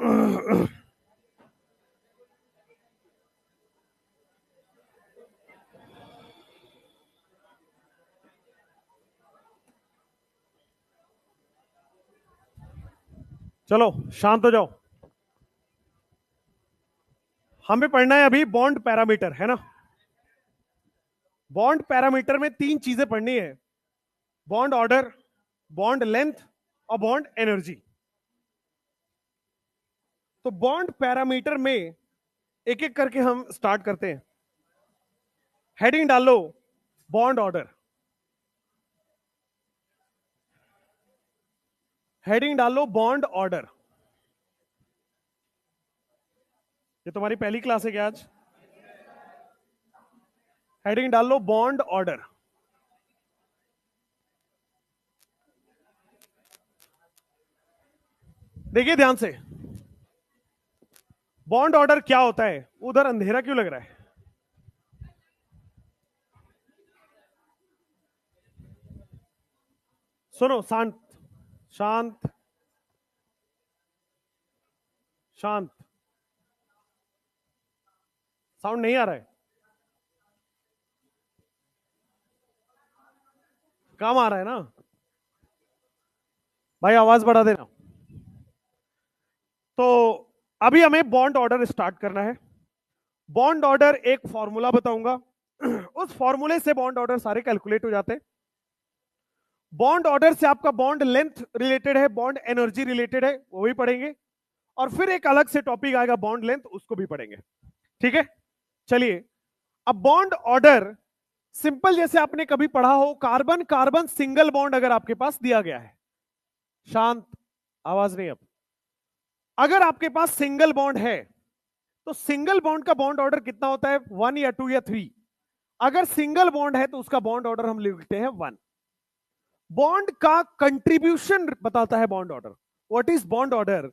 चलो शांत हो जाओ। हमें पढ़ना है अभी बॉन्ड पैरामीटर, है ना। बॉन्ड पैरामीटर में तीन चीजें पढ़नी है: बॉन्ड ऑर्डर, बॉन्ड लेंथ और बॉन्ड एनर्जी। तो बॉन्ड पैरामीटर में एक एक करके हम स्टार्ट करते हैं। हेडिंग डालो बॉन्ड ऑर्डर, हेडिंग डालो बॉन्ड ऑर्डर। ये तुम्हारी पहली क्लास है क्या आज? हेडिंग डाल लो बॉन्ड ऑर्डर। देखिए ध्यान से, बॉन्ड ऑर्डर क्या होता है? उधर अंधेरा क्यों लग रहा है? सुनो, शांत शांत शांत। साउंड नहीं आ रहा है? कम आ रहा है ना? भाई आवाज बढ़ा देना। तो अभी हमें बॉन्ड ऑर्डर स्टार्ट करना है। बॉन्ड ऑर्डर एक फॉर्मूला बताऊंगा, उस फॉर्मूले से बॉन्ड ऑर्डर सारे कैलकुलेट हो जाते हैं। बॉन्ड ऑर्डर से आपका बॉन्ड लेंथ रिलेटेड है, बॉन्ड एनर्जी रिलेटेड है, वो भी पढ़ेंगे। और फिर एक अलग से टॉपिक आएगा बॉन्ड लेंथ, उसको भी पढ़ेंगे। ठीक है, चलिए। अब बॉन्ड ऑर्डर सिंपल, जैसे आपने कभी पढ़ा हो, कार्बन कार्बन सिंगल बॉन्ड अगर आपके पास दिया गया है, शांत, आवाज नहीं। अब अगर आपके पास सिंगल बॉन्ड है तो सिंगल बॉन्ड का बॉन्ड ऑर्डर कितना होता है? 1 या 2 या 3। अगर सिंगल बॉन्ड है तो उसका बॉन्ड ऑर्डर हम लिखते हैं 1। बॉन्ड का कंट्रीब्यूशन बताता है bond order. What is bond order?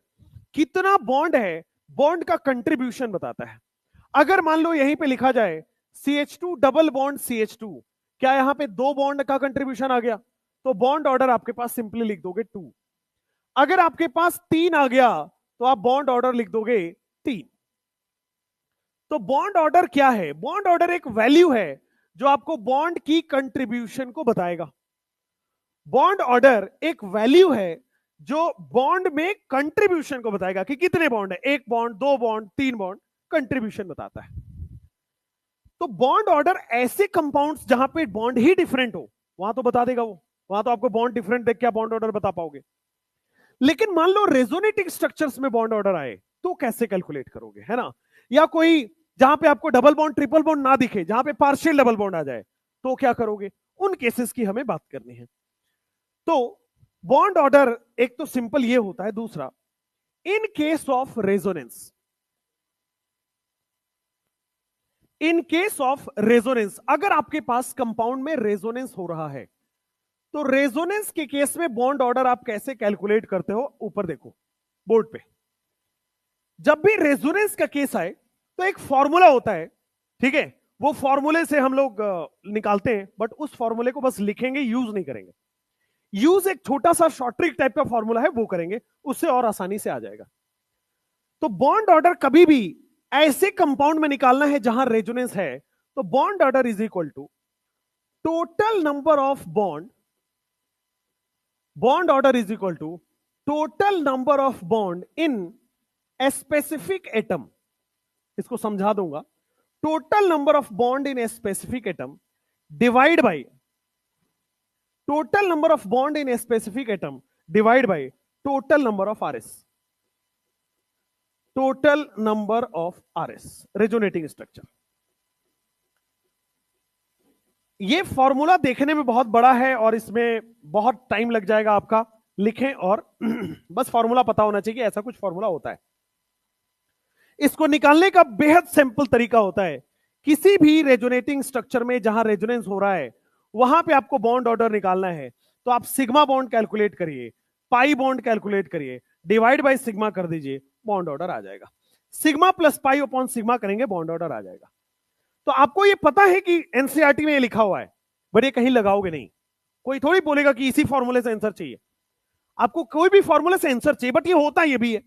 कितना बॉन्ड है, बॉन्ड का कंट्रीब्यूशन बताता है। अगर मान लो यहीं पे लिखा जाए CH2 डबल बॉन्ड CH2, क्या यहां पे 2 बॉन्ड का कंट्रीब्यूशन आ गया? तो बॉन्ड ऑर्डर आपके पास सिंपली लिख दोगे 2। अगर आपके पास 3 आ गया तो आप बॉन्ड ऑर्डर लिख दोगे 3। तो बॉन्ड ऑर्डर क्या है? बॉन्ड ऑर्डर एक वैल्यू है जो आपको बॉन्ड की कंट्रीब्यूशन को बताएगा। बॉन्ड ऑर्डर एक वैल्यू है जो बॉन्ड में कंट्रीब्यूशन को बताएगा कि कितने बॉन्ड है, 1 बॉन्ड, 2 बॉन्ड, 3 बॉन्ड, कंट्रीब्यूशन बताता है। तो बॉन्ड ऑर्डर ऐसे कंपाउंड्स जहां पे बॉन्ड ही डिफरेंट हो वहां तो बता देगा वो, वहां तो आपको बॉन्ड डिफरेंट देख के आप बॉन्ड ऑर्डर बता पाओगे। लेकिन मान लो रेजोनेटिंग स्ट्रक्चर्स में बॉन्ड ऑर्डर आए तो कैसे कैलकुलेट करोगे, है ना। या कोई जहां पे आपको डबल बॉन्ड ट्रिपल बॉन्ड ना दिखे, जहां पे पार्शियल डबल बॉन्ड आ जाए, तो क्या करोगे? उन केसेस की हमें बात करनी है। तो बॉन्ड ऑर्डर एक तो सिंपल ये होता है। दूसरा, in case of resonance, in case of resonance, अगर आपके पास कंपाउंड में रेजोनेंस हो रहा है तो रेजोनेंस के केस में बॉन्ड ऑर्डर आप कैसे कैलकुलेट करते हो? ऊपर देखो बोर्ड पे। जब भी रेजोनेंस का केस आए तो एक फॉर्मूला होता है, ठीक है। वो फॉर्मूले से हम लोग निकालते हैं, बट उस फॉर्मूले को बस लिखेंगे, यूज नहीं करेंगे। यूज एक छोटा सा शॉर्ट ट्रिक टाइप का फॉर्मूला है, वो करेंगे, उससे और आसानी से आ जाएगा। तो बॉन्ड ऑर्डर कभी भी ऐसे कंपाउंड में निकालना है जहां रेजोनेंस है, तो bond order is equal to total number of bond, bond order is equal to total number of bond in a specific atom. इसको समझा दूंगा। Total number of bond in a specific atom divide by total number of bond in a specific atom divide by total number of RS. Total number of RS, resonating structure. ये formula देखने में बहुत बड़ा है और इसमें बहुत time लग जाएगा आपका, लिखें और बस फॉर्मूला पता होना चाहिए कि ऐसा कुछ फॉर्मूला होता है। इसको निकालने का बेहद सिंपल तरीका होता है। किसी भी रेजोनेटिंग स्ट्रक्चर में जहां रेजोनेंस हो रहा है वहां पे आपको बॉन्ड ऑर्डर निकालना है, तो आप सिग्मा बॉन्ड कैलकुलेट करिए, पाई बॉन्ड कैलकुलेट करिए, डिवाइड बाय सिग्मा कर दीजिए, बॉन्ड ऑर्डर आ जाएगा। Sigma plus pi upon sigma करेंगे, बॉन्ड ऑर्डर आ जाएगा। तो आपको ये पता है कि एनसीईआरटी में ये लिखा हुआ है, बट ये कहीं लगाओगे नहीं। कोई थोड़ी बोलेगा कि इसी फॉर्मूले से आंसर चाहिए। आपको कोई भी फॉर्मूले से आंसर चाहिए, बट ये होता ये भी है,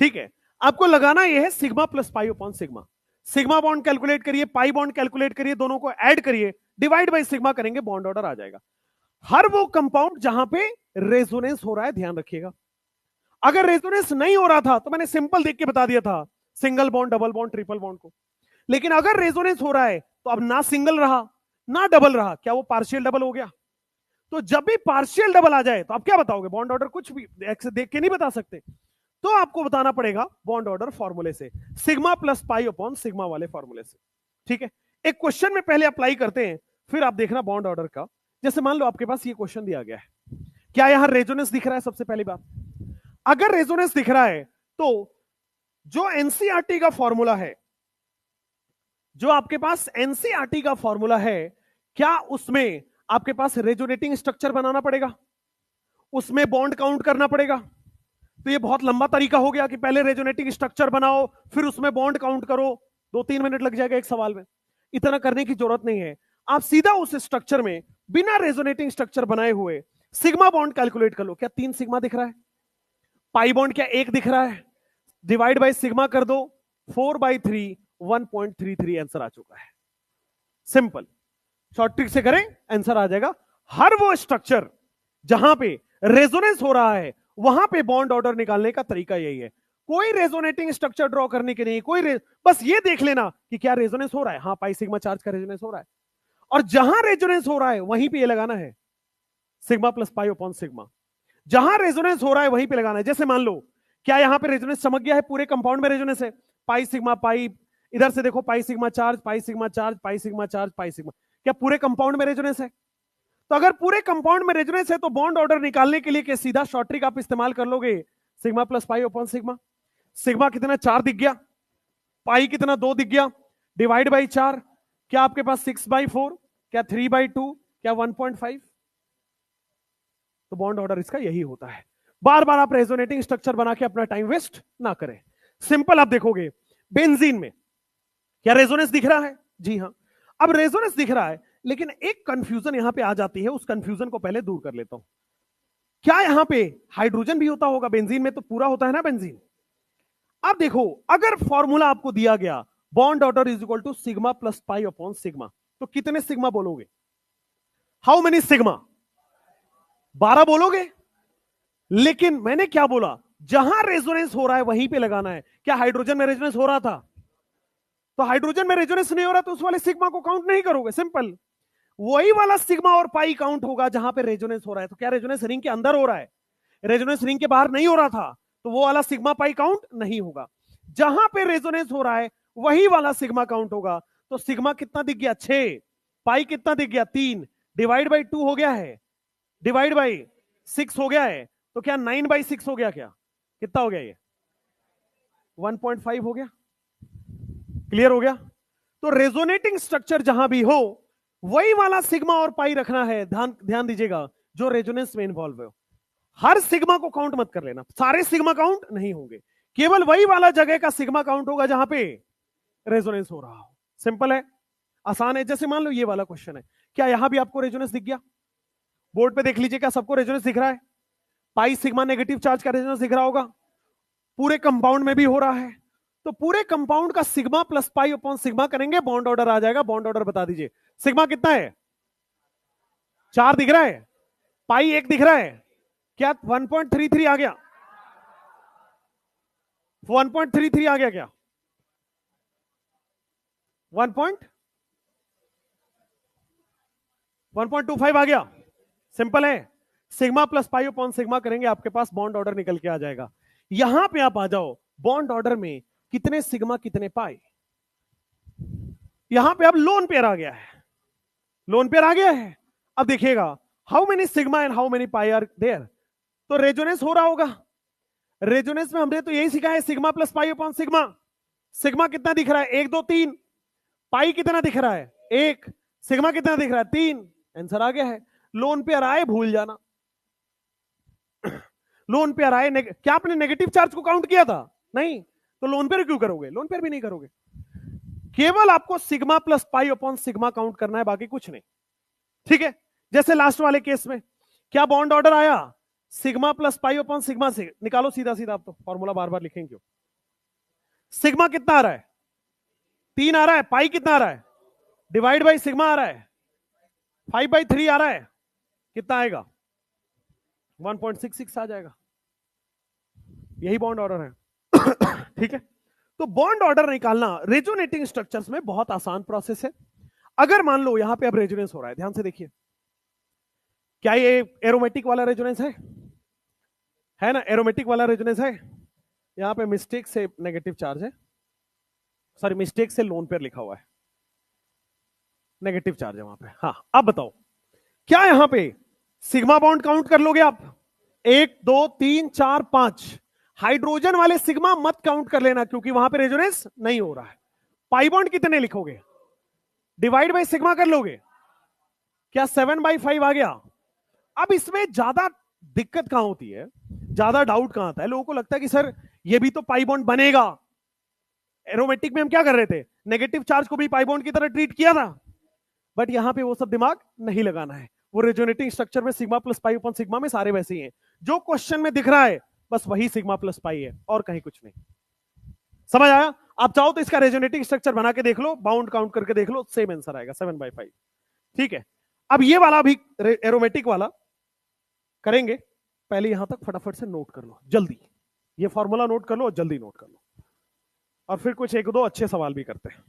ठीक है, आपको लगाना यह है sigma plus pi upon sigma. Sigma bond calculate करिए, पाई बॉन्ड कैलकुलेट करिए, दोनों को ऐड करिए, डिवाइड बाय सिग्मा करेंगे, बॉन्ड ऑर्डर आ जाएगा। हर वो कंपाउंड जहां पे रेजोनेंस हो रहा है, ध्यान रखिएगा। अगर रेजोनेंस नहीं हो रहा था तो मैंने सिंपल देख के बता दिया था, single bond, double bond, triple bond को। लेकिन अगर रेजोनेंस हो रहा है तो अब ना सिंगल रहा ना डबल रहा, क्या वो पार्शियल डबल हो गया? तो जब भी पार्शियल डबल आ जाए तो आप क्या बताओगे? बॉन्ड ऑर्डर कुछ भी देख के नहीं बता सकते, तो आपको बताना पड़ेगा बॉन्ड ऑर्डर फॉर्मूले से, sigma plus pi upon sigma वाले फॉर्मूले से। ठीक है, एक क्वेश्चन में पहले अप्लाई करते हैं, फिर आप देखना बॉन्ड ऑर्डर का। जैसे मान लो आपके पास ये क्वेश्चन दिया गया है, क्या यहां रेजोनेंस दिख रहा है? सबसे पहली बात, अगर रेजोनेंस दिख रहा है तो जो एनसीईआरटी का फॉर्मूला है, जो आपके पास एनसीईआरटी का फॉर्मूला है, क्या उसमें आपके पास रेजोनेटिंग स्ट्रक्चर बनाना पड़ेगा, उसमें बॉन्ड काउंट करना पड़ेगा? तो ये बहुत लंबा तरीका हो गया कि पहले रेजोनेटिंग स्ट्रक्चर बनाओ फिर उसमें बॉन्ड काउंट करो, 2-3 मिनट लग जाएगा एक सवाल में। इतना करने की जरूरत नहीं है, आप सीधा उस स्ट्रक्चर में बिना रेजोनेटिंग स्ट्रक्चर बनाए हुए सिग्मा बॉन्ड कैलकुलेट कर लो। क्या 3 सिग्मा दिख रहा है? पाई बॉन्ड क्या 1 दिख रहा है? डिवाइड बाय सिग्मा कर दो, 4/3, 1.33 आंसर आ चुका है। सिंपल, शॉर्ट ट्रिक से करें आंसर आ जाएगा। हर वो स्ट्रक्चर जहां पे रेजोनेंस हो रहा है वहां पे बॉन्ड ऑर्डर निकालने का तरीका यही है। कोई रेजोनेटिंग स्ट्रक्चर ड्रॉ करने के नहीं, बस ये देख लेना कि क्या रेजोनेंस हो रहा है। हाँ, पाई सिग्मा चार्ज का रेजोनेंस हो रहा है, और जहां रेजोनेंस हो रहा है वहीं पे ये लगाना है sigma plus pi upon sigma. जहां रेजोनेंस हो रहा है वहीं पे लगाना है। जैसे मान लो, क्या यहां पे रेजोनेंस चमक गया है? पूरे कंपाउंड में रेजोनेंस है, पाई सिग्मा पाई, इधर से देखो pi sigma charge, pi sigma charge, pi sigma charge, pi sigma. क्या पूरे कंपाउंड में रेजोनेंस है? तो अगर पूरे कंपाउंड में रेजोनेंस है तो बॉन्ड ऑर्डर निकालने के लिए क्या सीधा शॉर्ट ट्रिक आप इस्तेमाल कर लोगे, sigma plus pi upon sigma. Sigma कितना 4 दिख गया, पाई कितना 2 दिख गया, डिवाइड बाई 4, क्या आपके पास 6/4, क्या 3/2, क्या 1.5? तो बॉन्ड ऑर्डर इसका यही होता है। बार बार आप रेजोनेटिंग स्ट्रक्चर बना के अपना टाइम वेस्ट ना करें। सिंपल आप देखोगे बेंजीन में क्या रेजोनेंस दिख रहा है? जी हां। अब रेजोनेंस दिख रहा है, लेकिन एक कंफ्यूजन यहां पे आ जाती है, उस कंफ्यूजन को पहले दूर कर लेता हूं। क्या यहां पे हाइड्रोजन भी होता होगा? बेंजीन में तो पूरा होता है ना बेंजीन। अब देखो, अगर फॉर्मूला आपको दिया गया bond order is equal to sigma plus pi upon sigma, तो कितने सिग्मा बोलोगे? How many sigma? 12 बोलोगे। लेकिन मैंने क्या बोला, जहां रेजोनेंस हो रहा है वहीं पे लगाना है। क्या हाइड्रोजन में रेजोनेंस हो रहा था? तो हाइड्रोजन में रेजोनेंस नहीं हो रहा तो उस वाले सिग्मा को काउंट नहीं करोगे। सिंपल, वही वाला सिग्मा और पाई काउंट होगा जहां पे रेजोनेंस हो रहा है। तो क्या रेजोनेंस रिंग के अंदर हो रहा है? रेजोनेंस रिंग के बाहर नहीं हो रहा था, तो वो वाला सिग्मा पाई काउंट नहीं होगा। जहां पे रेजोनेंस हो रहा है वही वाला सिग्मा काउंट होगा। तो सिग्मा कितना दिख गया? 6। पाई कितना दिख गया? 3। डिवाइड बाई 2 हो गया है, डिवाइड बाई 6 हो गया है, तो क्या 9/6 हो गया? क्या कितना हो गया? ये 1.5 हो गया। क्लियर हो गया? तो रेजोनेटिंग स्ट्रक्चर जहां भी हो वही वाला सिग्मा और पाई रखना है। ध्यान ध्यान दीजिएगा, जो रेजोनेंस में इन्वॉल्व हो। हर सिग्मा को काउंट मत कर लेना, सारे सिग्मा काउंट नहीं होंगे, केवल वही वाला जगह का सिग्मा काउंट होगा जहां पे रेजोनेंस हो रहा हो। सिंपल है, आसान है। जैसे मान लो ये वाला क्वेश्चन है, क्या यहां भी आपको रेजोनेंस दिख गया? बोर्ड पे देख लीजिए, क्या सबको रेजोनेंस दिख रहा है? पाई सिग्मा नेगेटिव चार्ज का रेजोनेंस दिख रहा होगा, पूरे कंपाउंड में भी हो रहा है। तो पूरे कंपाउंड का sigma plus pi upon sigma करेंगे, बॉन्ड ऑर्डर आ जाएगा। बॉन्ड ऑर्डर बता दीजिए। सिग्मा कितना है? 4 दिख रहा है, पाई 1 दिख रहा है, क्या 1.33 आ गया? 1.33 आ गया क्या? 1.25 आ गया? सिंपल है, sigma plus pi upon sigma करेंगे, आपके पास बॉन्ड ऑर्डर निकल के आ जाएगा। यहां पे आप आ जाओ, बॉन्ड ऑर्डर में कितने सिग्मा कितने पाई। यहां पे अब लोन पेयर आ गया है, लोन पेयर आ गया है। अब देखिएगा, how many sigma and how many pi are there. तो रेजोनेंस हो रहा होगा। रेजोनेंस में हमने तो यही सीखा है, sigma plus pi upon sigma. Sigma कितना दिख रहा है? 1 2 3। पाई कितना दिख रहा है? 1। सिग्मा कितना दिख रहा है? 3। आंसर आ गया है। लोन पेयर आए भूल जाना। लोन पेयर आए, क्या आपने नेगेटिव चार्ज को काउंट किया था? नहीं, तो लोन पेयर क्यों करोगे? लोन पेयर भी नहीं करोगे। केवल आपको sigma plus pi upon sigma count करना है, बाकी कुछ नहीं। ठीक है, जैसे लास्ट वाले केस में क्या बॉन्ड ऑर्डर आया? Sigma plus pi upon sigma से निकालो सीधा सीधा, आप तो फॉर्मूला बार बार लिखेंगे क्यों? सिग्मा कितना आ रहा है? 3 आ रहा है। पाई कितना आ रहा है? डिवाइड बाई सिग्मा आ रहा है 5/3 आ रहा है। कितना आएगा? 1.66 आ जाएगा। यही बॉन्ड ऑर्डर है। ठीक है, तो बॉन्ड ऑर्डर निकालना रेजोनेटिंग स्ट्रक्चर्स में बहुत आसान प्रोसेस है। अगर मान लो यहां पे अब रेजोनेंस हो रहा है, ध्यान से देखिए, क्या ये एरोमेटिक वाला रेजोनेंस है ना? एरोमेटिक वाला रेजोनेंस है। यहां पे मिस्टेक से नेगेटिव चार्ज है, सॉरी मिस्टेक से लोन पेयर लिखा हुआ है, नेगेटिव चार्ज है वहां पे। हाँ, अब बताओ क्या यहां पे सिग्मा बॉन्ड काउंट कर लोगे आप? 1 2 3 4 5। हाइड्रोजन वाले सिग्मा मत काउंट कर लेना क्योंकि वहां पे रेजोनेंस नहीं हो रहा है। पाई बॉन्ड कितने लिखोगे? डिवाइड बाई सिग्मा कर लोगे, क्या 7/5 आ गया? अब इसमें ज्यादा दिक्कत कहां होती है, ज्यादा डाउट कहां आता है? लोगों को लगता है कि सर ये भी तो पाई बॉन्ड बनेगा। एरोमेटिक में हम क्या कर रहे थे? नेगेटिव चार्ज को भी पाई बॉन्ड की तरह ट्रीट किया था। बट यहां पे वो सब दिमाग नहीं लगाना है। वो रेजोनेटिंग स्ट्रक्चर में sigma plus pi upon sigma में सारे वैसे ही हैं। जो क्वेश्चन में दिख रहा है बस वही सिग्मा प्लस पाई है और कहीं कुछ नहीं। समझ आया? आप चाहो तो इसका रेजोनेटिंग स्ट्रक्चर बना के देख लो, बाउंड काउंट करके देख लो, सेम आंसर आएगा 7/5। ठीक है, अब ये वाला भी एरोमेटिक वाला करेंगे। पहले यहां तक फटाफट से नोट कर लो, जल्दी ये फॉर्मूला नोट कर लो और जल्दी नोट कर लो, और फिर कुछ एक दो अच्छे सवाल भी करते हैं।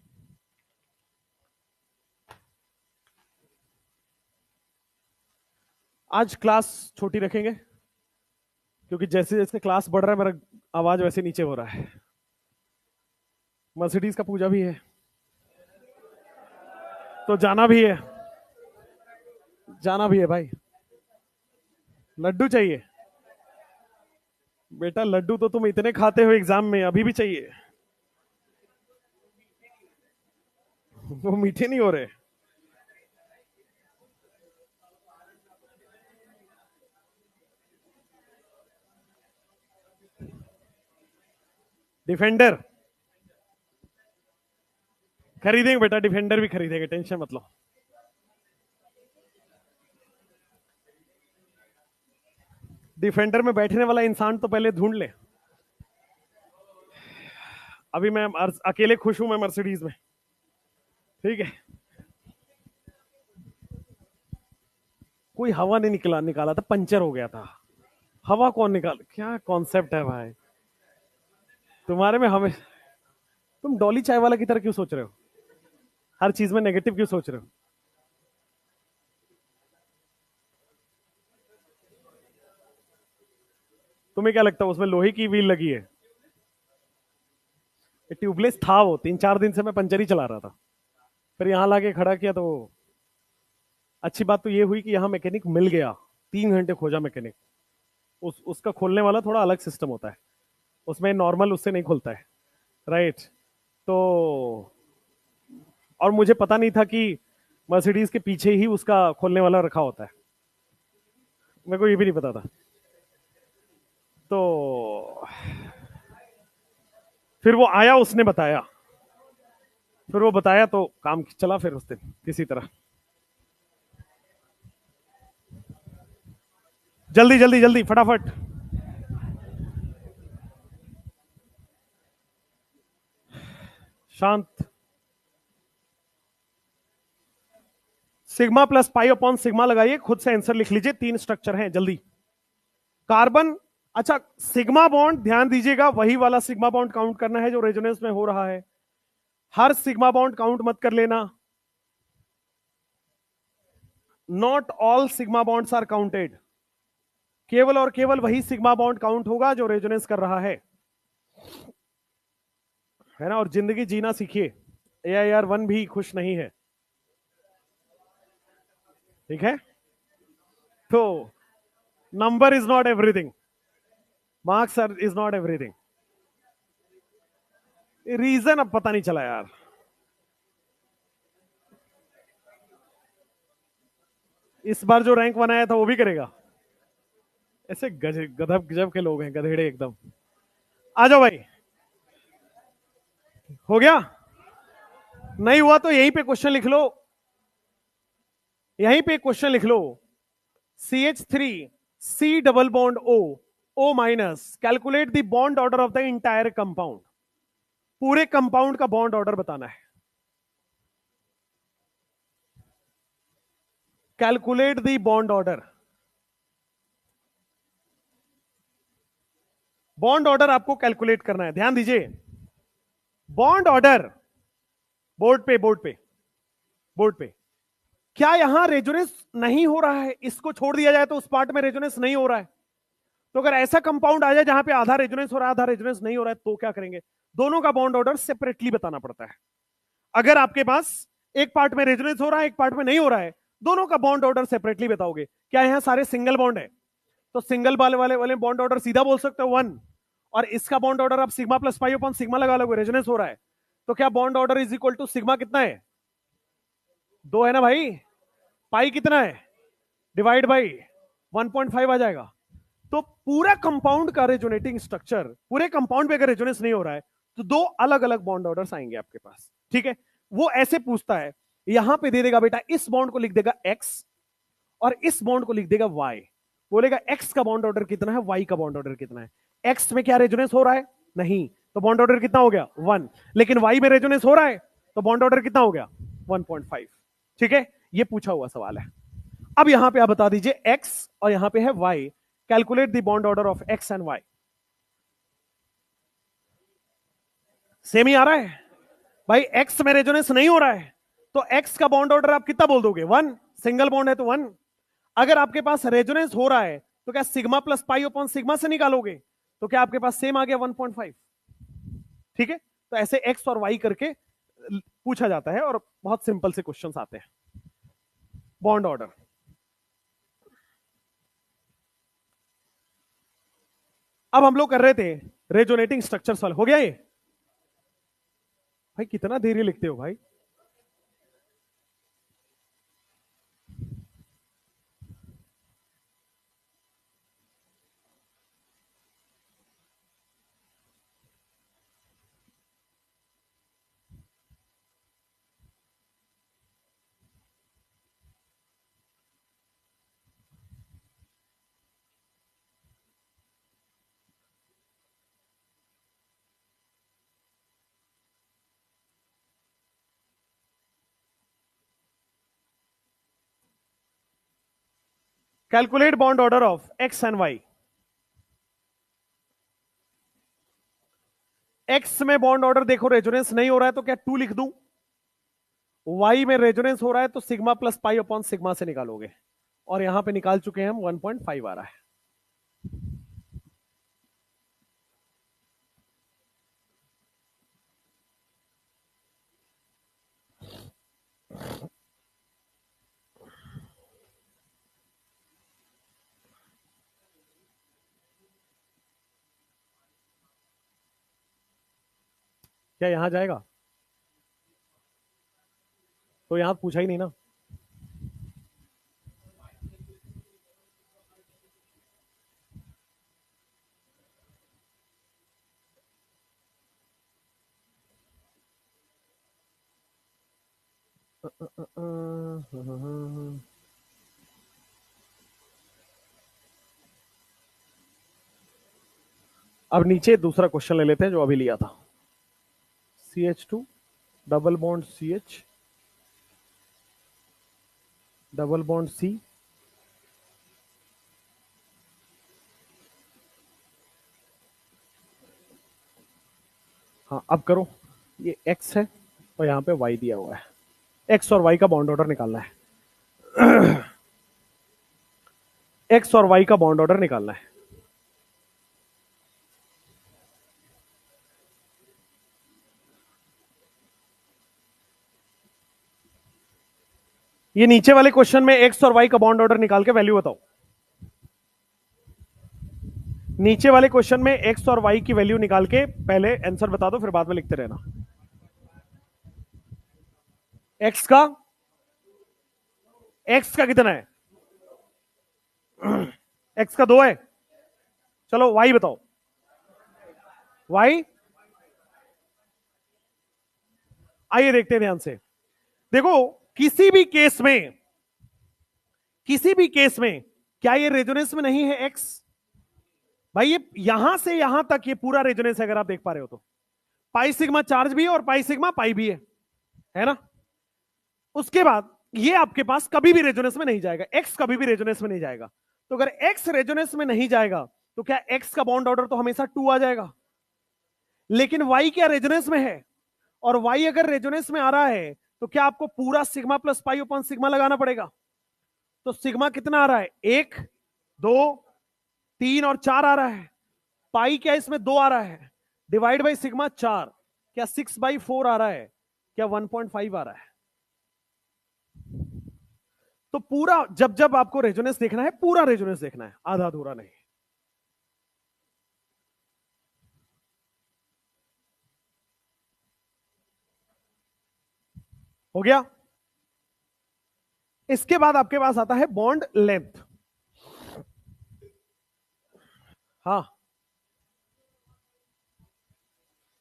आज क्लास छोटी रखेंगे क्योंकि जैसे जैसे क्लास बढ़ रहा है मेरा आवाज वैसे नीचे हो रहा है। मर्सिडीज का पूजा भी है तो जाना भी है, जाना भी है भाई। लड्डू चाहिए बेटा? लड्डू तो तुम इतने खाते हो एग्जाम में, अभी भी चाहिए? वो मीठे नहीं हो रहे। डिफेंडर खरीदेंगे बेटा, डिफेंडर भी खरीदेंगे, टेंशन मत लो। डिफेंडर में बैठने वाला इंसान तो पहले ढूंढ ले। अभी मैं अकेले खुश हूं मैं मर्सिडीज में। ठीक है, कोई हवा नहीं निकाला था, पंचर हो गया था। हवा कौन निकाल? क्या कॉन्सेप्ट है भाई तुम्हारे में? हमें तुम डॉली चाय वाला की तरह क्यों सोच रहे हो? हर चीज में नेगेटिव क्यों सोच रहे हो? तुम्हें क्या लगता है उसमें लोहे की व्हील लगी है? ट्यूबलेस था वो, 3-4 दिन से मैं पंचर ही चला रहा था, फिर यहां लाके खड़ा किया तो अच्छी बात तो ये हुई कि यहाँ मैकेनिक मिल गया। 3 घंटे खोजा मैकेनिक। उसका खोलने वाला थोड़ा अलग सिस्टम होता है, उसमें नॉर्मल उससे नहीं खुलता है, राइट? तो और मुझे पता नहीं था कि मर्सिडीज के पीछे ही उसका खोलने वाला रखा होता है, मेरे को ये भी नहीं पता था। तो फिर वो आया, उसने बताया, फिर वो बताया तो काम चला फिर उस दिन किसी तरह। जल्दी जल्दी जल्दी फटाफट। शांत। Sigma plus pi upon sigma लगाइए, खुद से आंसर लिख लीजिए। 3 स्ट्रक्चर हैं, जल्दी। कार्बन, अच्छा सिग्मा बॉन्ड ध्यान दीजिएगा, वही वाला सिग्मा बॉन्ड काउंट करना है जो रेजोनेंस में हो रहा है। हर सिग्मा बॉन्ड काउंट मत कर लेना। Not all sigma bonds are counted. केवल और केवल वही सिग्मा बॉन्ड काउंट होगा जो रेजोनेंस कर रहा है ना? और जिंदगी जीना सीखिए। AIR 1 भी खुश नहीं है, ठीक है? तो number is not everything, marks is not everything. Reason अब पता नहीं चला यार। इस बार जो रैंक बनाया था वो भी करेगा? ऐसे गधब गजब के लोग हैं, गधेड़े एकदम। आ जाओ भाई, हो गया? नहीं हुआ तो यहीं पे क्वेश्चन लिख लो, यहीं पे क्वेश्चन लिख लो। CH3 C double bond O minus, calculate the bond order of the entire compound. पूरे कंपाउंड का बॉन्ड ऑर्डर बताना है। Calculate the bond order. Bond order आपको कैलकुलेट करना है, ध्यान दीजिए। बॉन्ड ऑर्डर, बोर्ड पे बोर्ड पे बोर्ड पे, क्या यहां रेजोनेंस नहीं हो रहा है? इसको छोड़ दिया जाए तो उस पार्ट में रेजोनेंस नहीं हो रहा है। तो अगर ऐसा कंपाउंड आ जाए जहां पे आधा रेजोनेंस हो रहा है आधा रेजोनेंस नहीं हो रहा है, तो क्या करेंगे? दोनों का बॉन्ड ऑर्डर सेपरेटली बताना पड़ता है। अगर आपके पास एक पार्ट में रेजोनेंस हो रहा है एक पार्ट में नहीं हो रहा है, दोनों का बॉन्ड ऑर्डर सेपरेटली बताओगे। क्या यहां सारे सिंगल बॉन्ड है? तो सिंगल वाले वाले वाले बॉन्ड ऑर्डर सीधा बोल सकते हो 1, और इसका बॉन्ड ऑर्डर आप sigma plus pi upon sigma लगा लोगे, रेजोनेंस हो रहा है। तो क्या bond order is equal to sigma कितना है? 2 है ना भाई। पाई कितना है? डिवाइड बाई 1.5 आ जाएगा। तो पूरा कंपाउंड का रेजोनेटिंग स्ट्रक्चर, पूरे कंपाउंड में अगर रेजोनेंस नहीं हो रहा है तो 2 अलग अलग बॉन्ड ऑर्डर्स आएंगे आपके पास, ठीक है। वो ऐसे पूछता है, यहां पे दे देगा बेटा, इस बॉन्ड को लिख देगा x और इस बॉन्ड को लिख देगा y। बोलेगा x का बॉन्ड ऑर्डर कितना है, y का बॉन्ड ऑर्डर कितना है। x में क्या रेजोनेंस हो रहा है? नहीं, तो बॉन्ड ऑर्डर कितना हो गया? 1। लेकिन y में रेजोनेंस हो रहा है, तो बॉन्ड ऑर्डर कितना हो गया? 1.5। ठीक है, ये पूछा हुआ सवाल है। अब यहां पे आप बता दीजिए x और यहां पे है y, calculate the bond order of x and y। Same ही आ रहा है भाई। x में रेजोनेंस नहीं हो रहा है तो x का बॉन्ड ऑर्डर आप कितना बोल दोगे? 1। सिंगल बॉन्ड है तो 1। अगर आपके पास रेजोनेंस हो रहा है तो क्या sigma plus pi upon sigma से निकालोगे? तो क्या आपके पास सेम आ गया 1.5। ठीक है, तो ऐसे x और y करके पूछा जाता है और बहुत सिंपल से क्वेश्चंस आते हैं। बॉन्ड ऑर्डर, अब हम लोग कर रहे थे रेजोनेटिंग स्ट्रक्चर सॉल्व। हो गया ये? भाई कितना देरी लिखते हो भाई। Calculate bond order of X and Y. X में बॉन्ड ऑर्डर देखो रेजोनेंस नहीं हो रहा है तो क्या 2 लिख दूं? वाई में रेजोनेंस हो रहा है तो sigma plus pi upon sigma से निकालोगे, और यहां पे निकाल चुके हैं हम, 1.5 आ रहा है। क्या यहां जाएगा? तो यहां पूछा ही नहीं ना। अब नीचे दूसरा क्वेश्चन ले लेते हैं जो अभी लिया था। CH2 double bond CH double bond C, हाँ अब करो। ये x है और यहां पे y दिया हुआ है। x और y का बॉन्ड ऑर्डर निकालना है। x और y का बॉन्ड ऑर्डर निकालना है। ये नीचे वाले क्वेश्चन में x और y का बॉन्ड ऑर्डर निकाल के वैल्यू बताओ। नीचे वाले क्वेश्चन में x और y की वैल्यू निकाल के पहले आंसर बता दो, फिर बाद में लिखते रहना। x का कितना है? x का 2 है। चलो y बताओ। y, आइए देखते हैं ध्यान से। देखो किसी भी केस में क्या ये रेजोनेंस में नहीं है एक्स? भाई ये यहां से यहां तक ये पूरा रेजोनेंस है, अगर आप देख पा रहे हो तो पाई सिग्मा चार्ज भी है और पाई सिग्मा पाई भी है ना? उसके बाद ये आपके पास कभी भी रेजोनेंस में नहीं जाएगा, एक्स कभी भी रेजोनेंस में नहीं जाएगा। तो अगर एक्स रेजोनेंस में नहीं जाएगा तो क्या एक्स का बॉन्ड ऑर्डर तो हमेशा 2 आ जाएगा। लेकिन वाई क्या रेजोनेंस में है, और वाई अगर रेजोनेंस में आ रहा है तो क्या आपको पूरा sigma plus pi upon sigma लगाना पड़ेगा। तो सिग्मा कितना आ रहा है, 1 2 3 और 4 आ रहा है। पाई क्या इसमें 2 आ रहा है, डिवाइड बाई सिग्मा 4, क्या 6/4 आ रहा है, क्या 1.5 आ रहा है। तो पूरा जब जब आपको रेजोनेंस देखना है, पूरा रेजोनेंस देखना है, आधा अधूरा नहीं। हो गया। इसके बाद आपके पास आता है बॉन्ड लेंथ। हाँ,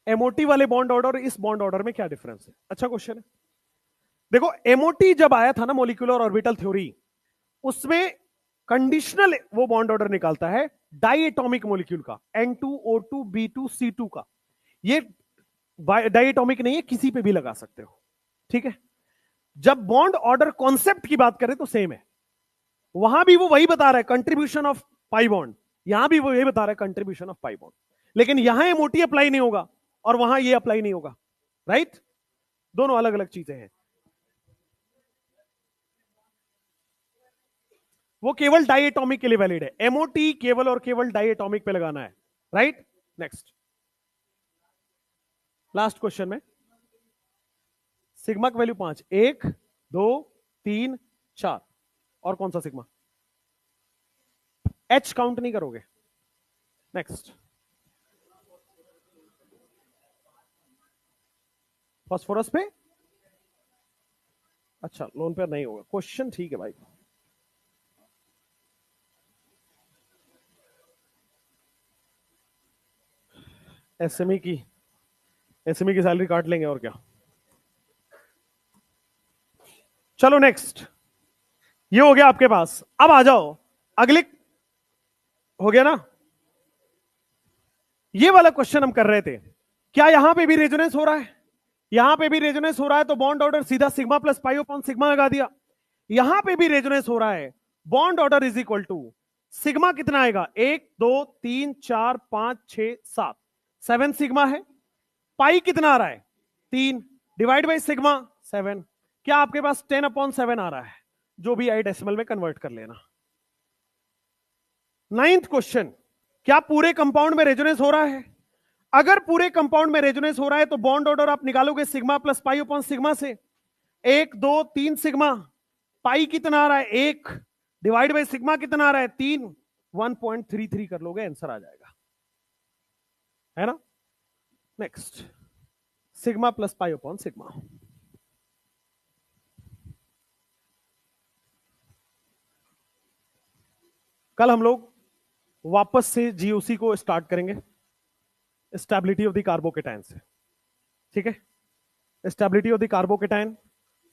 एमओटी वाले बॉन्ड ऑर्डर और इस बॉन्ड ऑर्डर में क्या डिफरेंस है? अच्छा क्वेश्चन है। देखो एमओटी जब आया था ना मॉलिक्यूलर ऑर्बिटल थ्योरी, उसमें कंडीशनल वो बॉन्ड ऑर्डर निकालता है डाई एटॉमिक मॉलिक्यूल का, N2O2 B2 C2 का। ये डाई एटॉमिक नहीं है, किसी पे भी लगा सकते हो, ठीक है। जब बॉन्ड ऑर्डर कॉन्सेप्ट की बात करें तो सेम है, वहां भी वो वही बता रहा है कंट्रीब्यूशन ऑफ पाई बॉन्ड, यहां भी वो यही बता रहा है कंट्रीब्यूशन ऑफ पाई बॉन्ड। लेकिन यहां एमओटी अप्लाई नहीं होगा और वहां ये अप्लाई नहीं होगा, राइट? दोनों अलग अलग चीजें हैं। वो केवल डाई एटॉमिक के लिए वैलिड है, एमओटी केवल और केवल डाई एटॉमिक पे लगाना है, राइट? नेक्स्ट, लास्ट क्वेश्चन में सिग्मा की वैल्यू 5, 1 2 3 4, और कौन सा सिग्मा? एच काउंट नहीं करोगे। नेक्स्ट, फास्फोरस पे, अच्छा लोन पेयर नहीं होगा, क्वेश्चन ठीक है भाई। एसएमई की सैलरी काट लेंगे और क्या। चलो नेक्स्ट, ये हो गया आपके पास। अब आ जाओ अगले, हो गया ना? ये वाला क्वेश्चन हम कर रहे थे, क्या यहां पे भी रेजोनेंस हो रहा है? यहां पे भी रेजोनेंस हो रहा है तो बॉन्ड ऑर्डर सीधा sigma plus pi upon sigma लगा दिया। यहां पे भी रेजोनेंस हो रहा है, bond order is equal to sigma कितना आएगा, 1 2 3 4 5 6 7, 7 सिग्मा है। पाई कितना आ रहा है, 3, डिवाइड बाई सिग्मा 7, क्या आपके पास 10/7 आ रहा है, जो भी आई डेसिमल में कन्वर्ट कर लेना। 9th क्वेश्चन, क्या पूरे कंपाउंड में रेजोनेंस हो रहा है? अगर पूरे कंपाउंड में रेजोनेंस हो रहा है तो बॉन्ड ऑर्डर आप निकालोगे sigma plus pi upon sigma से, 1 2 3 सिग्मा, पाई कितना आ रहा है 1, डिवाइड बाई सिग्मा कितना आ रहा है 3, 1.33 कर लोगे, आंसर आ जाएगा, है ना? Next, sigma plus pi upon sigma. कल हम लोग वापस से जीओसी को स्टार्ट करेंगे, स्टेबिलिटी ऑफ द कार्बोकेटाइन से, ठीक है? स्टेबिलिटी ऑफ द कार्बोकेटाइन,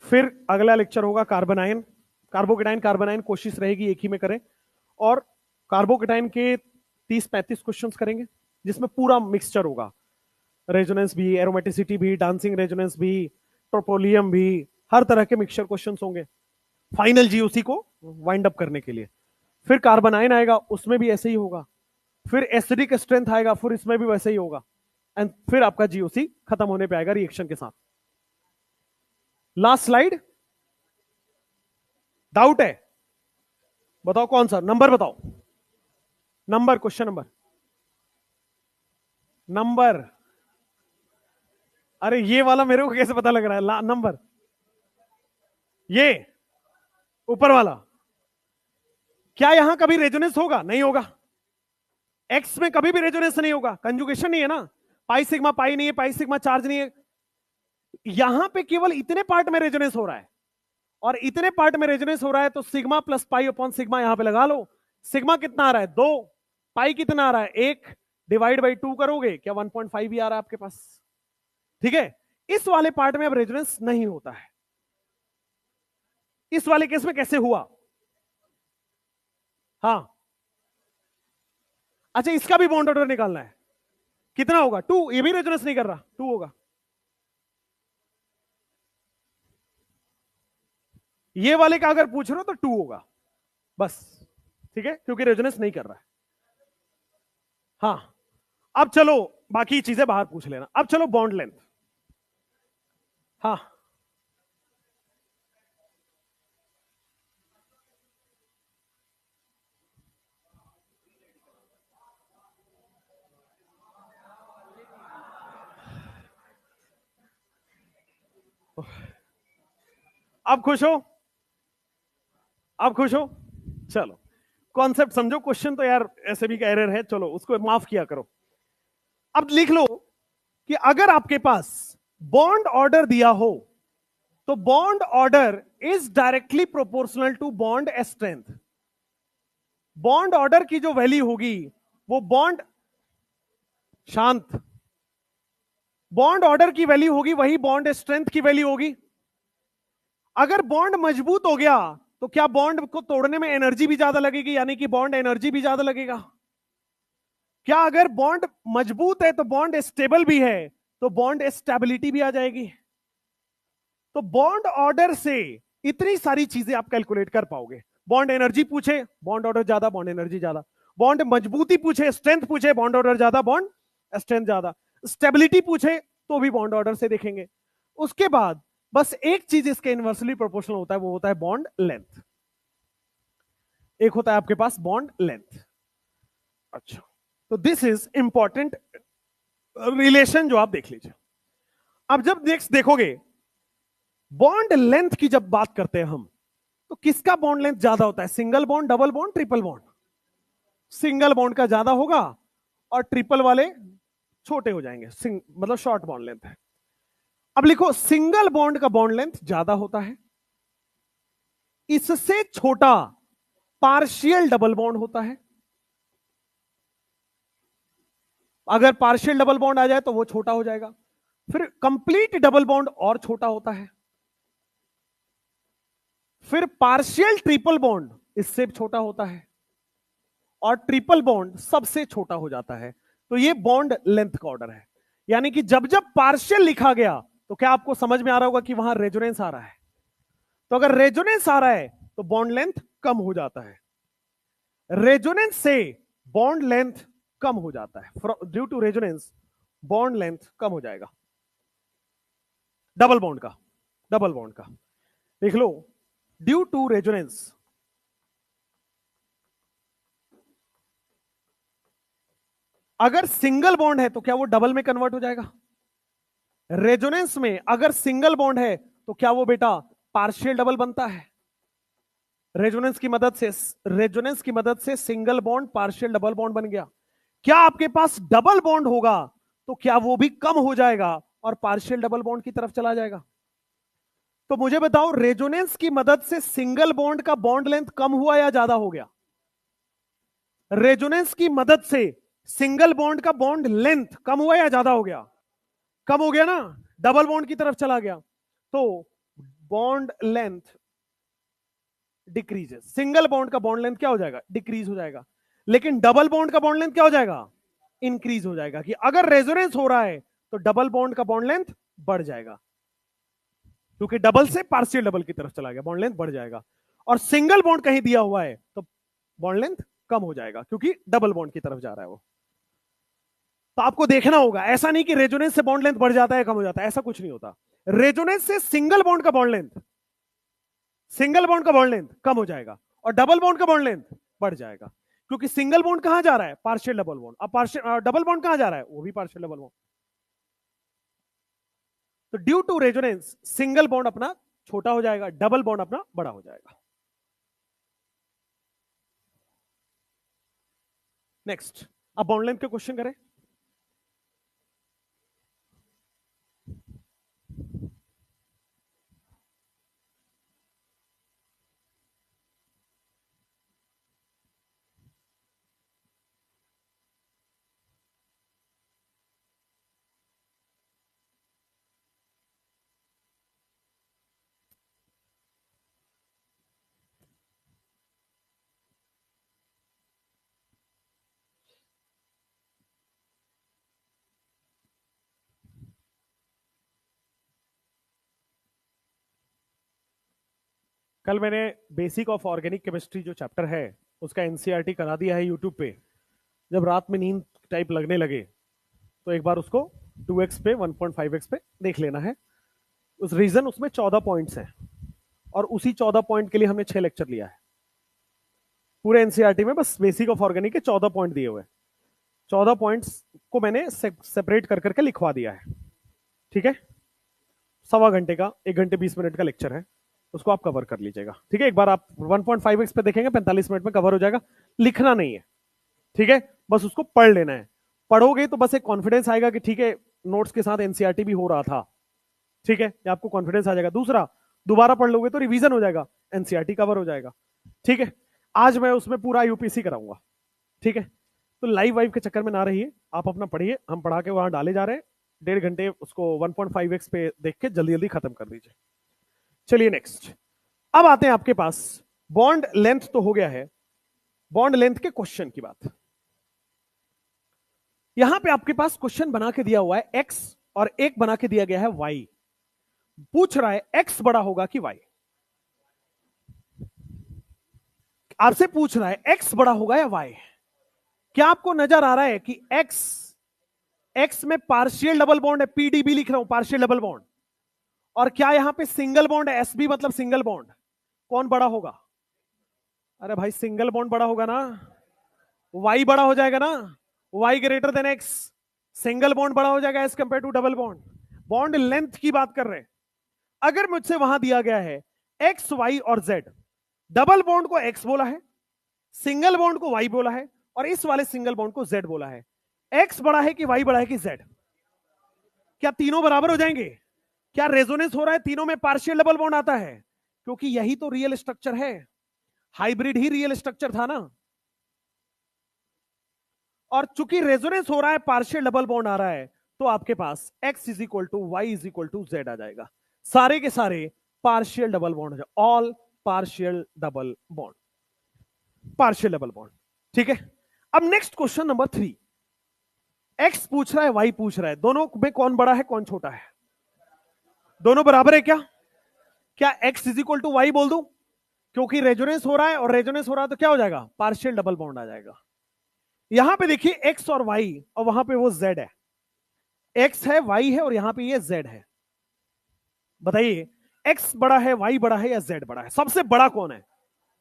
फिर अगला लेक्चर होगा कार्बोनाइन, कार्बोकेटाइन कोशिश रहेगी एक ही में करें, और कार्बोकेटाइन के 30-35 क्वेश्चंस करेंगे जिसमें पूरा मिक्सचर होगा, रेजोनेंस भी, एरोमेटिसिटी भी, डांसिंग रेजोनेंस भी, ट्रोपोलियम भी, हर तरह के मिक्सचर क्वेश्चंस होंगे फाइनल जीओसी को वाइंड अप करने के लिए। फिर कार्बोनाइन आएगा, उसमें भी ऐसे ही होगा। फिर एसिडिक स्ट्रेंथ आएगा, फिर इसमें भी वैसे ही होगा, एंड फिर आपका जीओसी खत्म होने पे आएगा रिएक्शन के साथ। लास्ट स्लाइड, डाउट है? बताओ कौन सा नंबर, बताओ नंबर, क्वेश्चन नंबर। अरे ये वाला मेरे को कैसे पता लग रहा है नंबर? ये ऊपर वाला, क्या यहां कभी रेजोनेंस होगा? नहीं होगा। एक्स में कभी भी रेजोनेंस नहीं होगा, कंजुगेशन नहीं है ना, पाई सिग्मा पाई नहीं है, पाई सिग्मा चार्ज नहीं है। यहां पे केवल इतने पार्ट में रेजोनेंस हो रहा है, और इतने पार्ट में रेजोनेंस हो रहा है तो sigma plus pi upon sigma यहां पे लगा लो। सिग्मा कितना आ रहा है 2, पाई कितना आ रहा है 1, डिवाइड बाई 2 करोगे, क्या 1.5 भी आ रहा है आपके पास, ठीक है? इस वाले पार्ट में अब रेजोनेंस नहीं होता है। इस वाले केस में कैसे हुआ? हाँ, अच्छा इसका भी बॉन्ड ऑर्डर निकालना है। कितना होगा? 2। ये भी रेजोनेंस नहीं कर रहा, 2 होगा। ये वाले का अगर पूछ रहे हो तो 2 होगा बस, ठीक है, क्योंकि रेजोनेंस नहीं कर रहा है। हाँ, अब चलो बाकी चीजें बाहर पूछ लेना। अब चलो बॉन्ड लेंथ। हाँ, अब खुश हो? अब खुश हो? चलो, कॉन्सेप्ट समझो। क्वेश्चन तो यार ऐसे भी एरर है, चलो उसको माफ किया करो। अब लिख लो कि अगर आपके पास बॉन्ड ऑर्डर दिया हो तो bond order is directly proportional to bond strength. Bond order की जो वैल्यू होगी वो बॉन्ड, शांत, बॉन्ड ऑर्डर की वैल्यू होगी वही बॉन्ड स्ट्रेंथ की वैल्यू होगी। अगर बॉन्ड मजबूत हो गया तो क्या बॉन्ड को तोड़ने में एनर्जी भी ज्यादा लगेगी, यानी कि बॉन्ड एनर्जी भी ज्यादा लगेगा? क्या अगर बॉन्ड मजबूत है तो बॉन्ड स्टेबल भी है, तो बॉन्ड स्टेबिलिटी भी आ जाएगी। तो बॉन्ड ऑर्डर से इतनी सारी चीजें आप कैलकुलेट कर पाओगे। बॉन्ड एनर्जी पूछे, बॉन्ड ऑर्डर ज्यादा, बॉन्ड एनर्जी ज्यादा। बॉन्ड मजबूती पूछे, स्ट्रेंथ पूछे, बॉन्ड ऑर्डर ज्यादा, बॉन्ड स्ट्रेंथ ज्यादा। स्टेबिलिटी पूछे तो भी बॉन्ड ऑर्डर से देखेंगे। उसके बाद बस एक चीज इसके इनवर्सली प्रोपोर्शनल होता है, वो होता है बॉन्ड लेंथ। एक होता है आपके पास बॉन्ड लेंथ। अच्छा, तो दिस इज इंपॉर्टेंट रिलेशन जो आप देख लीजिए। अब जब नेक्स्ट देखोगे बॉन्ड लेंथ की जब बात करते हैं हम, तो किसका बॉन्ड लेंथ ज्यादा होता है? Single bond, double bond, triple bond? Single bond का ज्यादा होगा और ट्रिपल वाले छोटे हो जाएंगे, मतलब शॉर्ट बॉन्ड लेंथ है। अब लिखो सिंगल बॉन्ड का बॉन्ड लेंथ ज्यादा होता है, इससे छोटा पार्शियल डबल बॉन्ड होता है। अगर पार्शियल डबल बॉन्ड आ जाए तो वो छोटा हो जाएगा। फिर कंप्लीट डबल बॉन्ड और छोटा होता है। फिर पार्शियल ट्रिपल बॉन्ड इससे छोटा होता है और ट्रिपल बॉन्ड सबसे छोटा हो जाता है। तो ये बॉन्ड लेंथ का ऑर्डर है। यानी कि जब जब पार्शियल लिखा गया तो क्या आपको समझ में आ रहा होगा कि वहां रेजोनेंस आ रहा है? तो अगर रेजोनेंस आ रहा है तो बॉन्ड लेंथ कम हो जाता है। रेजोनेंस से बॉन्ड लेंथ कम हो जाता है। Due to resonance bond length कम हो जाएगा। डबल बॉन्ड का, डबल बॉन्ड का देख लो, ड्यू टू रेजोनेंस, अगर सिंगल बॉन्ड है तो क्या वो डबल में कन्वर्ट हो जाएगा? रेजोनेंस में अगर सिंगल बॉन्ड है तो क्या वो बेटा पार्शियल डबल बनता है? रेजोनेंस की मदद से, रेजोनेंस की मदद से single bond partial double bond बन गया। क्या आपके पास डबल बॉन्ड होगा तो क्या वो भी कम हो जाएगा और पार्शियल डबल बॉन्ड की तरफ चला जाएगा? तो मुझे बताओ, रेजोनेंस की मदद से सिंगल बॉन्ड का बॉन्ड लेंथ कम हुआ या ज्यादा हो गया? रेजोनेंस की मदद से सिंगल बॉन्ड का बॉन्ड लेंथ कम हुआ या ज्यादा हो गया? कम हो गया ना, डबल बॉन्ड की तरफ चला गया। तो bond length decreases. Single bond का बॉन्ड लेंथ क्या हो जाएगा? डिक्रीज हो जाएगा। लेकिन डबल बॉन्ड का बॉन्ड लेंथ क्या हो जाएगा? इंक्रीज हो जाएगा। कि अगर रेजोनेंस हो रहा है तो डबल बॉन्ड का बॉन्ड लेंथ बढ़ जाएगा, क्योंकि डबल से पार्शियल डबल की तरफ चला गया, बॉन्ड लेंथ बढ़ जाएगा। और सिंगल बॉन्ड कहीं दिया हुआ है तो बॉन्ड लेंथ कम हो जाएगा, क्योंकि डबल बॉन्ड की तरफ जा रहा है वो। तो आपको देखना होगा, ऐसा नहीं कि रेजोनेंस से बॉन्ड लेंथ बढ़ जाता है कम हो जाता है, ऐसा कुछ नहीं होता। रेजोनेंस से सिंगल बॉन्ड का बॉन्ड लेंथ, सिंगल बॉन्ड का बॉन्ड लेंथ कम हो जाएगा और डबल बॉन्ड का बॉन्ड लेंथ बढ़ जाएगा, क्योंकि सिंगल बॉन्ड कहां जा रहा है? Partial double bond. अब पार्शियल डबल बॉन्ड कहां जा रहा है? वो भी पार्शियल डबल बॉन्ड। तो due to resonance single bond अपना छोटा हो जाएगा, डबल बॉन्ड अपना बड़ा हो जाएगा। नेक्स्ट, अब बॉन्ड लेंथ के क्वेश्चन करें। कल मैंने बेसिक ऑफ ऑर्गेनिक केमिस्ट्री जो चैप्टर है उसका एनसीईआरटी करा दिया है यूट्यूब पे। जब रात में नींद टाइप लगने लगे तो एक बार उसको 2x पे 1.5x पे देख लेना है। उस रीजन उसमें 14 पॉइंट्स हैं और उसी 14 पॉइंट के लिए हमने 6 लेक्चर लिया है पूरे एनसीईआरटी में। बस बेसिक ऑफ ऑर्गेनिक के 14 पॉइंट दिए हुए, 14 पॉइंट्स को मैंने सेपरेट कर करके लिखवा दिया है। ठीक है, 1.25 घंटे का 1 घंटे 20 मिनट का लेक्चर है, उसको आप कवर कर लीजिएगा। ठीक है, एक बार आप 1.5x पे देखेंगे 45 मिनट में कवर हो जाएगा। लिखना नहीं है, ठीक है, बस उसको पढ़ लेना है। पढ़ोगे तो बस एक कॉन्फिडेंस आएगा कि ठीक है नोट्स के साथ एनसीईआरटी भी हो रहा था। ठीक है, आपको कॉन्फिडेंस आ जाएगा। दूसरा, दोबारा पढ़ लोगे तो रिवीजन हो जाएगा, एनसीईआरटी कवर हो जाएगा। ठीक है, आज मैं उसमें पूरा यूपीसी कराऊंगा। ठीक है, तो लाइव वाइव के चक्कर में ना रहिए, आप अपना पढ़िए, हम पढ़ा के वहां डाले जा रहे हैं। 1.5 घंटे उसको 1.5x पे देख के जल्दी जल्दी खत्म कर दीजिए। चलिए नेक्स्ट, अब आते हैं आपके पास बॉन्ड लेंथ तो हो गया है, बॉन्ड लेंथ के क्वेश्चन की बात। यहां पे आपके पास क्वेश्चन बना के दिया हुआ है x और एक बना के दिया गया है y। पूछ रहा है x बड़ा होगा कि y। आपसे पूछ रहा है x बड़ा होगा या y। क्या आपको नजर आ रहा है कि x में पार्शियल डबल बॉन्ड है, पीडीबी लिख रहा हूं, पार्शियल डबल बॉन्ड, और क्या यहां पे सिंगल बॉन्ड है, एसबी मतलब सिंगल बॉन्ड। कौन बड़ा होगा? अरे भाई सिंगल बॉन्ड बड़ा होगा ना, y बड़ा हो जाएगा ना, y greater than x। Single bond बड़ा हो जाएगा as compare to double bond. Bond length की बात कर रहे हैं। अगर मुझसे वहां दिया गया है x, y और z, डबल बॉन्ड को x बोला है, सिंगल बॉन्ड को y बोला है, और इस वाले सिंगल बॉन्ड को z बोला है, x बड़ा है कि y बड़ा है कि z? क्या तीनों बराबर हो जाएंगे? क्या रेजोनेंस हो रहा है? तीनों में पार्शियल डबल बॉन्ड आता है, क्योंकि यही तो रियल स्ट्रक्चर है। हाइब्रिड ही रियल स्ट्रक्चर था ना। और चूंकि रेजोनेंस हो रहा है, पार्शियल डबल बॉन्ड आ रहा है, तो आपके पास x is equal to y is equal to z आ जाएगा। सारे के सारे पार्शियल डबल बॉन्ड हो जाए, all partial double bond, partial double bond. ठीक है, अब नेक्स्ट क्वेश्चन नंबर 3। x पूछ रहा है, y पूछ रहा है, दोनों में कौन बड़ा है कौन छोटा है? दोनों बराबर है क्या? क्या x is equal to Y बोल दूं? क्योंकि रेजोनेंस हो रहा है, और रेजोनेंस हो रहा है तो क्या हो जाएगा? पार्शियल डबल बॉन्ड आ जाएगा। यहां पे देखिए x और y, और वहां पे वो z है। x है, y है, और यहां पे ये z है। बताइए x बड़ा है, y बड़ा है, या z बड़ा है? सबसे बड़ा कौन है?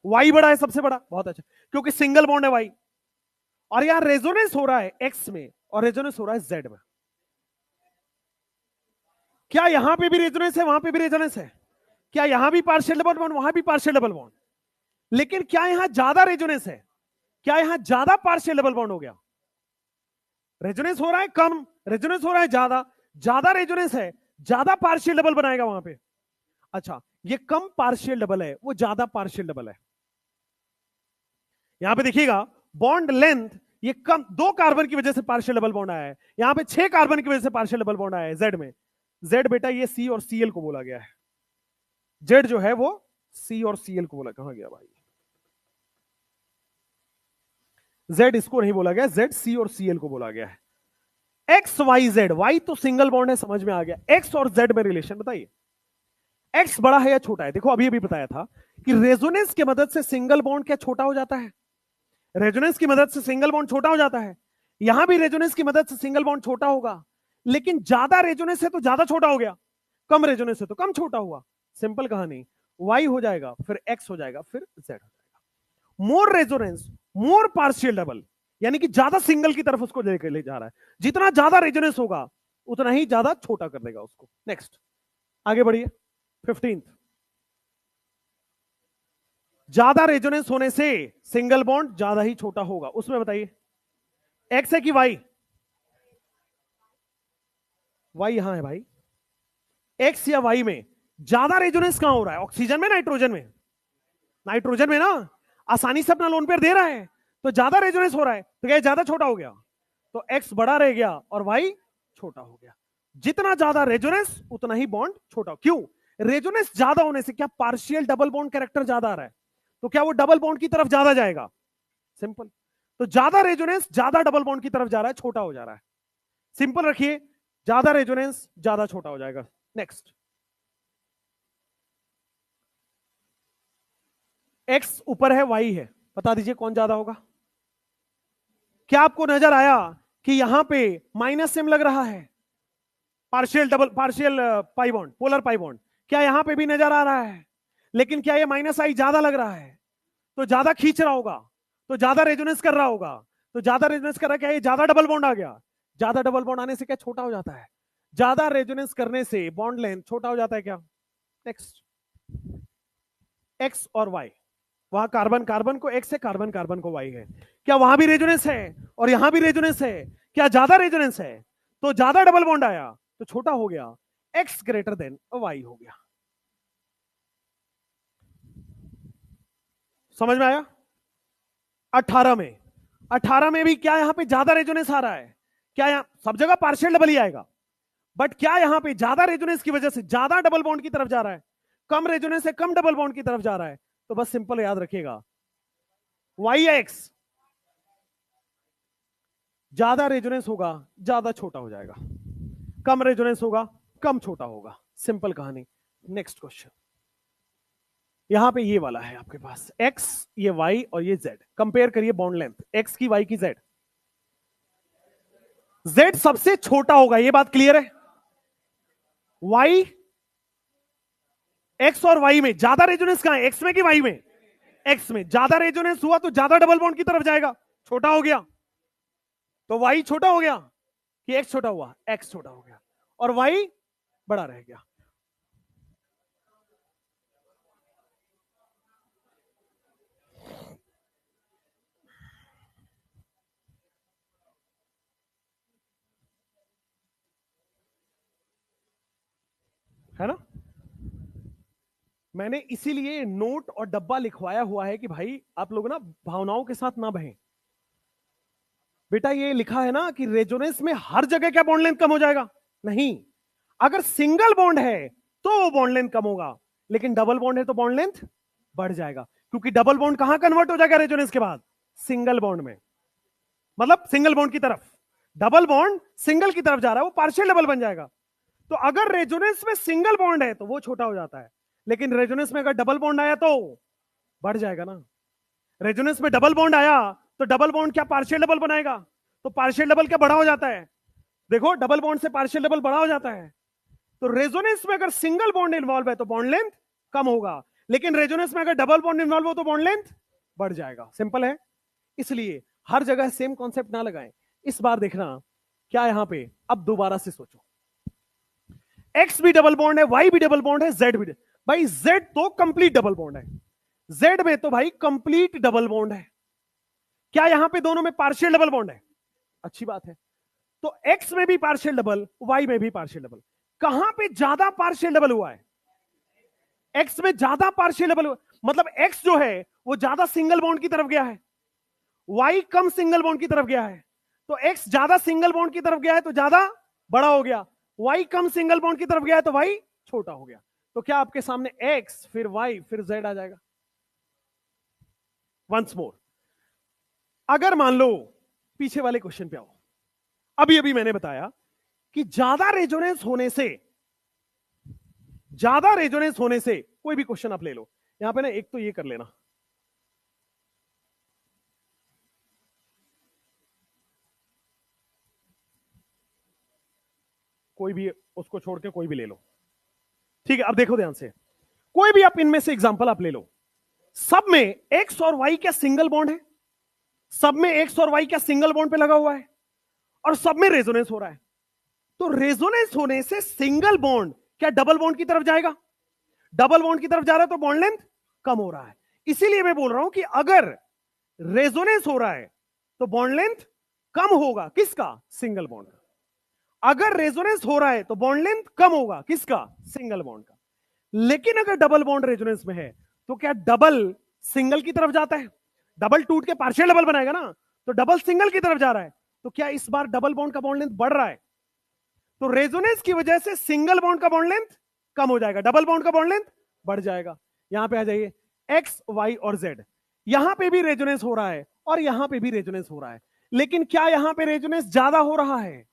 y बड़ा है सबसे बड़ा। बहुत अच्छा, क्योंकि सिंगल बॉन्ड है y, और यहां रेजोनेंस हो रहा है x में और रेजोनेंस हो रहा है z में। क्या यहां पे भी रेजोनेंस है, वहां पे भी रेजोनेंस है? क्या यहां भी पार्शियल डबल बॉन्ड, वहां भी पार्शियल डबल बॉन्ड? लेकिन क्या यहां ज्यादा रेजोनेंस है? क्या यहां ज्यादा पार्शियल डबल बॉन्ड हो गया? रेजोनेंस हो रहा है कम, रेजोनेंस हो रहा है ज्यादा। ज्यादा रेजोनेंस है, ज्यादा पार्शियल डबल बनाएगा वहां पे। अच्छा, ये कम पार्शियल डबल है, वो ज्यादा पार्शियल डबल है। यहां पे देखिएगा बॉन्ड लेंथ, ये कम 2 कार्बन की वजह से पार्शियल डबल बॉन्ड आया है, यहां पे 6 कार्बन की वजह से पार्शियल डबल बॉन्ड आया है जेड में। जेड बेटा ये सी और सीएल को बोला गया है। जेड जो है वो सी और सीएल को बोला, कहां गया भाई? जेड इसको नहीं बोला गया, जेड सी और सीएल को बोला गया है। एक्स वाई जेड, वाई तो सिंगल बॉन्ड है, समझ में आ गया। एक्स और जेड में रिलेशन बताइए, एक्स बड़ा है या छोटा है? देखो अभी अभी बताया था कि रेजोनेंस की मदद से सिंगल बॉन्ड क्या छोटा हो जाता है? रेजोनेंस की मदद से सिंगल बॉन्ड छोटा हो जाता है। यहां भी रेजोनेंस की मदद से सिंगल बॉन्ड छोटा होगा, लेकिन ज्यादा रेजोनेंस है तो ज्यादा छोटा हो गया, कम रेजोनेंस है तो कम छोटा हुआ। सिंपल कहानी, वाई हो जाएगा, फिर एक्स हो जाएगा, फिर जेड हो जाएगा। मोर रेजोनेंस, मोर पार्शियल डबल, यानी कि ज्यादा सिंगल की तरफ उसको लेकर ले जा रहा है। जितना ज्यादा रेजोनेंस होगा उतना ही ज्यादा छोटा कर देगा उसको। नेक्स्ट, आगे बढ़िए। 15th, ज्यादा रेजोनेंस होने से सिंगल बॉन्ड ज्यादा ही छोटा होगा, उसमें बताइए एक्स है कि वाई? वाई यहां है भाई। एक्स या वाई में ज्यादा रेजोनेंस कहां हो रहा है? ऑक्सीजन में, नाइट्रोजन में? नाइट्रोजन में ना, आसानी से अपना लोन पेयर दे रहा है, तो ज्यादा रेजोनेंस हो रहा है, तो क्या ज्यादा छोटा हो गया? तो एक्स बड़ा रह गया और वाई छोटा हो गया। जितना ज्यादा रेजोनेंस उतना ही बॉन्ड छोटा। क्यों? रेजोनेंस ज्यादा होने से क्या पार्शियल डबल बॉन्ड कैरेक्टर ज्यादा आ रहा है, तो क्या वो डबल बॉन्ड की तरफ ज्यादा जाएगा? सिंपल। तो ज्यादा रेजोनेंस ज्यादा डबल बॉन्ड की तरफ जा रहा है, छोटा हो जा रहा है। सिंपल रखिए, ज्यादा रेजोनेंस ज्यादा छोटा हो जाएगा। नेक्स्ट, एक्स ऊपर है, वाई है, बता दीजिए कौन ज्यादा होगा। क्या आपको नजर आया कि यहां पे माइनस सिम लग रहा है, partial pi bond, polar pi bond, क्या यहां पे भी नजर आ रहा है? लेकिन क्या ये माइनस आई ज्यादा लग रहा है? तो ज्यादा खींच रहा होगा, तो ज्यादा रेजोनेंस कर रहा होगा, तो ज्यादा रेजोनेंस कर रहा है, क्या ये ज्यादा डबल बॉन्ड आ गया? ज्यादा डबल बॉन्ड आने से क्या छोटा हो जाता है? ज्यादा रेजोनेंस करने से बॉन्ड लेंथ छोटा हो जाता है क्या? नेक्स्ट, एक्स और वाई, वहां कार्बन कार्बन को एक्स है, कार्बन कार्बन को वाई है, क्या वहां भी रेजोनेंस है और यहां भी रेजोनेंस है? क्या ज्यादा रेजोनेंस है तो ज्यादा डबल बॉन्ड आया तो छोटा हो गया, एक्स ग्रेटर देन वाई हो गया। समझ में आया? 18 में, 18 में भी क्या यहां पे ज्यादा रेजोनेंस आ रहा है? क्या यहां सब जगह पार्शियल डबल ही आएगा, बट क्या यहां पे ज्यादा रेजोनेंस की वजह से ज्यादा डबल बॉन्ड की तरफ जा रहा है, कम रेजोनेंस से कम डबल बॉन्ड की तरफ जा रहा है? तो बस सिंपल याद रखिएगा, वाई या एक्स, ज्यादा रेजोनेंस होगा ज्यादा छोटा हो जाएगा, कम रेजोनेंस होगा कम छोटा होगा, सिंपल कहानी। नेक्स्ट क्वेश्चन, यहां पे ये वाला है आपके पास, x, ये y और ये z, कंपेयर करिए बॉन्ड लेंथ, x की, y की, z। z सबसे छोटा होगा, ये बात क्लियर है? y, x और y में ज्यादा रेजोनेंस कहां है, x में कि y में? x में ज्यादा रेजोनेंस हुआ तो ज्यादा डबल बॉन्ड की तरफ जाएगा, छोटा हो गया, तो y छोटा हो गया कि x छोटा हुआ? x छोटा हो गया और y बड़ा रह गया। है ना? मैंने इसीलिए नोट और डब्बा लिखवाया हुआ है कि भाई आप लोग ना भावनाओं के साथ ना बहें। बेटा ये लिखा है ना कि रेजोनेंस में हर जगह क्या बॉन्ड लेंथ कम हो जाएगा? नहीं, अगर सिंगल बॉन्ड है तो वो बॉन्ड लेंथ कम होगा, लेकिन डबल बॉन्ड है तो बॉन्ड लेंथ बढ़ जाएगा, क्योंकि डबल बॉन्ड कहां कन्वर्ट हो जाएगा रेजोनेंस के बाद? सिंगल बॉन्ड में, मतलब सिंगल बॉन्ड की तरफ। डबल बॉन्ड सिंगल की तरफ जा रहा है, वो पार्शियल डबल बन जाएगा। तो अगर रेजोनेंस में सिंगल बॉन्ड है तो वो छोटा हो जाता है, लेकिन रेजोनेंस में अगर डबल बॉन्ड आया तो बढ़ जाएगा ना। रेजोनेंस में डबल बॉन्ड आया तो डबल बॉन्ड क्या पार्शियल डबल बनाएगा? तो पार्शियल डबल क्या बड़ा हो जाता है? देखो, डबल बॉन्ड से पार्शियल डबल बड़ा हो जाता है। तो रेजोनेंस में अगर सिंगल बॉन्ड इन्वॉल्व है तो बॉन्ड लेंथ कम होगा, लेकिन रेजोनेंस में अगर डबल बॉन्ड इन्वॉल्व हो तो बॉन्ड लेंथ बढ़ जाएगा। सिंपल है, इसलिए हर जगह सेम कॉन्सेप्ट ना लगाएं। इस बार देखना क्या यहां पे, अब दोबारा से सोचो, एक्स भी डबल बॉन्ड है, वाई भी डबल बॉन्ड है, जेड भी, भाई जेड तो कंप्लीट डबल बॉन्ड है, जेड में तो भाई कंप्लीट डबल बॉन्ड है। क्या यहां पे दोनों में पार्शियल डबल बॉन्ड है? अच्छी बात है। तो एक्स में भी पार्शियल डबल, वाई में भी पार्शियल डबल। कहां पे ज्यादा पार्शियल डबल हुआ है? एक्स में ज्यादा पार्शियल डबल हुआ, मतलब एक्स जो है वो ज्यादा सिंगल बॉन्ड की तरफ गया है, वाई कम सिंगल बॉन्ड की तरफ गया है। तो एक्स ज्यादा सिंगल बॉन्ड की तरफ गया है तो ज्यादा बड़ा हो गया, वाई कम सिंगल बॉन्ड की तरफ गया है तो वाई छोटा हो गया। तो क्या आपके सामने एक्स फिर वाई फिर जेड आ जाएगा? वंस मोर, अगर मान लो पीछे वाले क्वेश्चन पे आओ, अभी अभी मैंने बताया कि ज्यादा रेजोनेंस होने से, ज्यादा रेजोनेंस होने से, कोई भी क्वेश्चन आप ले लो, यहां पे ना एक तो ये कर लेना, कोई भी उसको छोड़ के कोई भी ले लो, ठीक है? अब देखो ध्यान से, कोई भी आप इनमें से एग्जांपल आप ले लो, सब में एक्स और वाई क्या सिंगल बॉन्ड है? सब में एक्स और वाई क्या सिंगल बॉन्ड पे लगा हुआ है? और सब में रेजोनेंस हो रहा है। तो रेजोनेंस होने से सिंगल बॉन्ड क्या डबल बॉन्ड की तरफ जाएगा? डबल बॉन्ड की तरफ जा रहा है तो बॉन्ड लेंथ कम हो रहा है। इसीलिए मैं बोल रहा हूं कि अगर रेजोनेंस हो रहा है तो बॉन्ड लेंथ कम होगा, किसका? सिंगल बॉन्ड का। अगर रेजोनेंस हो रहा है तो बॉन्ड लेंथ कम होगा, किसका? सिंगल बॉन्ड का। लेकिन अगर डबल बॉन्ड रेजोनेंस में है तो क्या डबल सिंगल की तरफ जाता है? डबल टूट के पार्शियल डबल बनाएगा ना, तो डबल सिंगल की तरफ जा रहा है, तो क्या इस बार डबल बॉन्ड का बॉन्ड लेंथ बढ़ रहा है? तो रेजोनेंस की वजह से सिंगल बॉन्ड का बॉन्ड लेंथ कम हो जाएगा, डबल बॉन्ड का बॉन्ड लेंथ बढ़ जाएगा। यहां पे आ जाइए, एक्स वाई और जेड, यहां पे भी रेजोनेंस हो रहा है और यहां पे भी रेजोनेंस हो रहा है, लेकिन क्या यहां पे रेजोनेंस ज्यादा हो रहा है?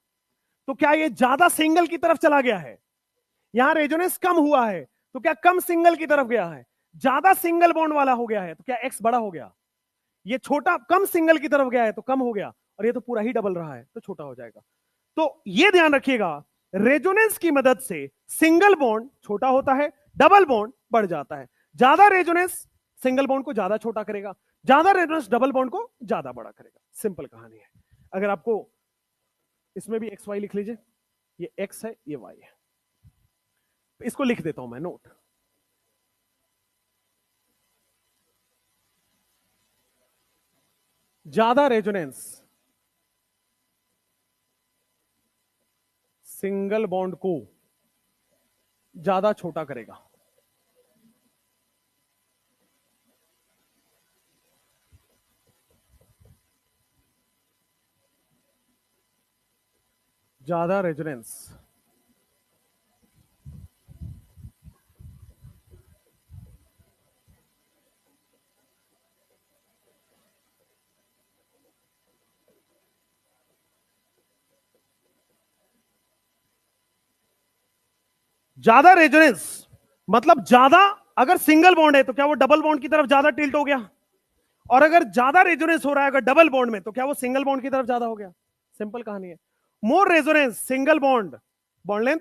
तो क्या ये ज्यादा सिंगल की तरफ चला गया है? यहां रेजोनेंस कम हुआ है तो क्या कम सिंगल की तरफ गया है? ज्यादा सिंगल बॉन्ड वाला हो गया है तो क्या एक्स बड़ा हो गया, ये छोटा कम सिंगल की तरफ गया है तो कम हो गया, और ये तो पूरा ही डबल रहा है तो छोटा हो जाएगा। तो ये ध्यान रखिएगा, रेजोनेंस की मदद से सिंगल बॉन्ड छोटा होता है, डबल बॉन्ड बढ़ जाता है। ज्यादा रेजोनेंस सिंगल बॉन्ड को ज्यादा छोटा करेगा, ज्यादा रेजोनेंस डबल बॉन्ड को ज्यादा बड़ा करेगा। सिंपल कहानी है। अगर आपको इसमें भी एक्स वाई लिख लीजिए, ये एक्स है ये वाई है, इसको लिख देता हूं मैं नोट। ज्यादा रेजोनेंस सिंगल बॉन्ड को ज्यादा छोटा करेगा, ज्यादा रेजोनेंस ज्यादा रेजोनेंस मतलब ज्यादा, अगर सिंगल बॉन्ड है तो क्या वो डबल बॉन्ड की तरफ ज्यादा टिल्ट हो गया, और अगर ज्यादा रेजोनेंस हो रहा है अगर डबल बॉन्ड में तो क्या वो सिंगल बॉन्ड की तरफ ज्यादा हो गया। सिंपल कहानी है। More resonance single bond, bond length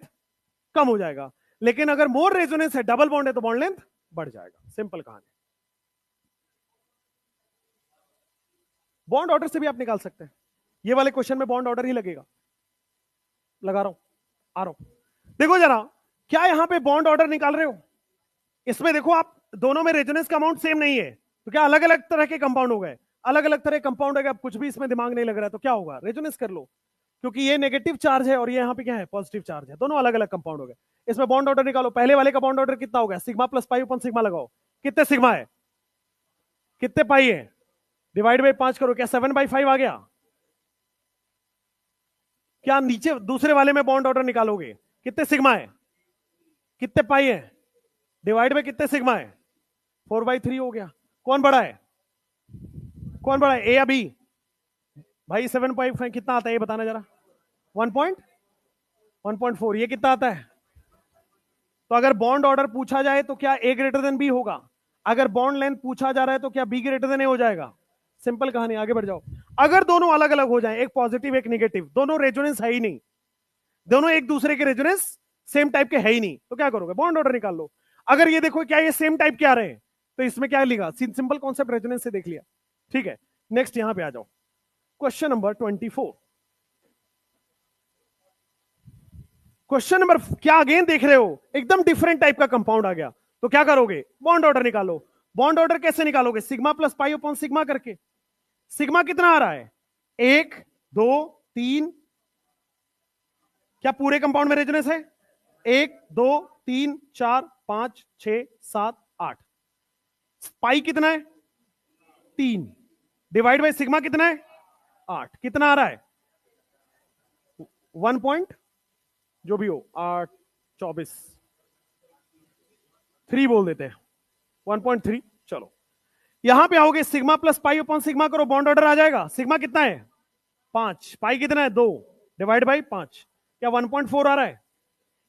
कम हो जाएगा, लेकिन अगर मोर रेजोनेंस है डबल बॉन्ड है तो बॉन्ड लेंथ बढ़ जाएगा। सिंपल कहानी। बॉन्ड ऑर्डर से भी आप निकाल सकते हैं, ये वाले क्वेश्चन में बॉन्ड ऑर्डर ही लगेगा, लगा रहा हूं, आ रहा हूं। देखो जरा, क्या यहां पे बॉन्ड ऑर्डर निकाल रहे हो, इसमें देखो आप दोनों में रेजोनेंस का अमाउंट सेम नहीं है, तो क्या अलग अलग तरह के कंपाउंड हो गए, अलग अलग तरह के कंपाउंड है, अब कुछ भी इसमें दिमाग नहीं लग रहा है तो क्या होगा, रेजोनेंस कर लो, क्योंकि ये नेगेटिव चार्ज है और ये यहाँ पे क्या है पॉजिटिव चार्ज है, दोनों अलग अलग कंपाउंड हो गए। इसमें बॉन्ड ऑर्डर निकालो, पहले वाले का बॉन्ड ऑर्डर कितना हो गया, सिग्मा प्लस पाई अपन सिग्मा लगाओ, कितने सिग्मा है कितने पाई है, डिवाइड बाई 5 करो, क्या 7/5 आ गया। क्या नीचे दूसरे वाले में बॉन्ड ऑर्डर निकालोगे, कितने सिग्मा है कितने पाई है, डिवाइड में कितने सिग्मा है 4/3 हो गया। कौन बड़ा है कौन बड़ा है, ए या बी, भाई 7/5 कितना आता है ये बताना जरा, 1.4, ये कितना आता है। तो अगर बॉन्ड ऑर्डर पूछा जाए तो क्या ए ग्रेटर देन बी होगा, अगर बॉन्ड लेंथ पूछा जा रहा है तो क्या बी ग्रेटर देन ए हो जाएगा। सिंपल कहानी, आगे बढ़ जाओ। अगर दोनों अलग अलग हो जाए, एक पॉजिटिव एक नेगेटिव, दोनों रेजोनेंस है ही नहीं, दोनों एक दूसरे के रेजोनेंस सेम टाइप के है ही नहीं, तो क्या करोगे, बॉन्ड ऑर्डर निकाल लो। अगर ये देखो क्या ये सेम टाइप के आ रहे हैं तो इसमें क्या लिखा, सिंपल कॉन्सेप्ट रेजोनेंस से देख लिया, ठीक है। नेक्स्ट यहां पे आ जाओ, क्वेश्चन नंबर 24। क्वेश्चन नंबर क्या अगेन देख रहे हो, एकदम डिफरेंट टाइप का कंपाउंड आ गया, तो क्या करोगे, बॉन्ड ऑर्डर निकालो। बॉन्ड ऑर्डर कैसे निकालोगे, sigma plus pi upon sigma करके। सिग्मा कितना आ रहा है, 1 2 3, क्या पूरे कंपाउंड में रेजोनेंस है, 1 2 3 4 5 6 7 8, पाई कितना है 3, डिवाइड बाय सिग्मा कितना है 8, कितना आ रहा है 1 पॉइंट जो भी हो 8 24 3 बोल देते हैं 1.3। चलो यहां पे आओगे, sigma plus pi upon sigma करो, बॉन्ड ऑर्डर आ जाएगा। सिग्मा कितना है 5, पाई कितना है 2, डिवाइड बाई 5, क्या 1.4 आ रहा है,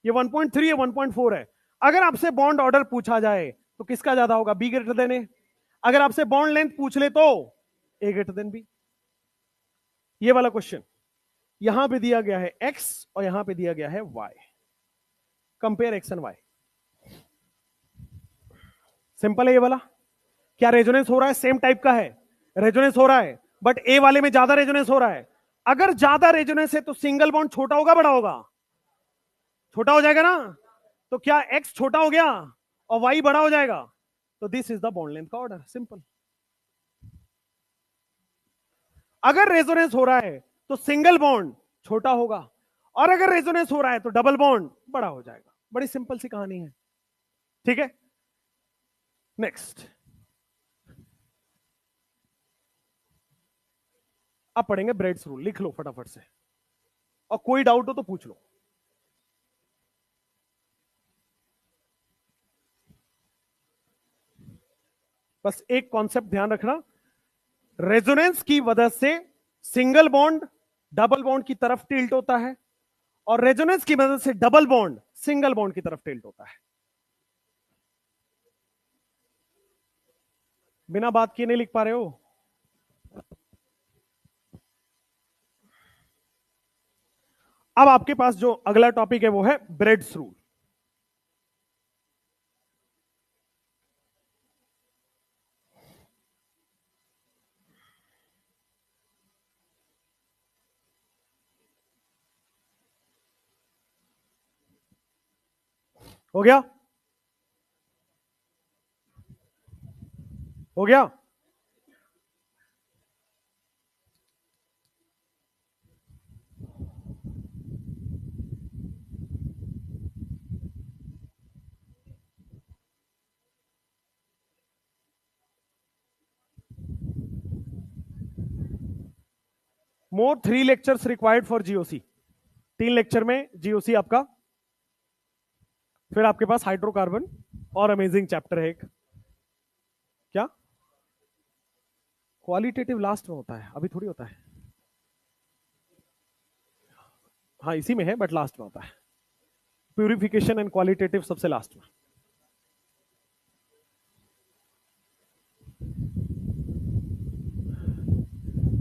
ये 1.3 है 1.4 है। अगर आपसे बॉन्ड ऑर्डर पूछा जाए तो किसका ज्यादा होगा, बी ग्रेटर देन ए। अगर आपसे बॉन्ड लेंथ पूछ ले तो ए ग्रेटर देन बी। ये वाला क्वेश्चन यहां पे दिया गया है एक्स और यहां पे दिया गया है Y, compare X and Y. Simple है ये वाला, क्या रेजोनेंस हो रहा है, सेम टाइप का है, रेजोनेंस हो रहा है, बट ए वाले में ज्यादा रेजोनेंस हो रहा है। अगर ज्यादा रेजोनेंस है तो सिंगल बॉन्ड छोटा होगा बड़ा होगा, छोटा हो जाएगा ना, तो क्या एक्स छोटा हो गया और वाई बड़ा हो जाएगा, तो this is the bond length का ऑर्डर, सिंपल। अगर रेजोनेंस हो रहा है तो सिंगल बॉन्ड छोटा होगा, और अगर रेजोनेंस हो रहा है तो डबल बॉन्ड बड़ा हो जाएगा। बड़ी सिंपल सी कहानी है, ठीक है। नेक्स्ट अब पढ़ेंगे ब्रेड्स रूल, लिख लो फटाफट से, और कोई डाउट हो तो पूछ लो। बस एक कॉन्सेप्ट ध्यान रखना, रेजोनेंस की वजह से सिंगल बॉन्ड डबल बॉन्ड की तरफ टिल्ट होता है, और रेजोनेंस की मदद से डबल बॉन्ड सिंगल बॉन्ड की तरफ टिल्ट होता है। बिना बात किए नहीं लिख पा रहे हो? अब आपके पास जो अगला टॉपिक है वो है ब्रेड्स रूल। हो गया? हो गया? मोर 3 lectures required for GOC. 3 lecture में जीओसी आपका, फिर आपके पास हाइड्रोकार्बन और अमेजिंग चैप्टर है एक। क्या क्वालिटेटिव लास्ट में होता है? अभी थोड़ी होता है। हाँ इसी में है बट लास्ट में होता है। प्यूरिफिकेशन एंड क्वालिटेटिव सबसे लास्ट में।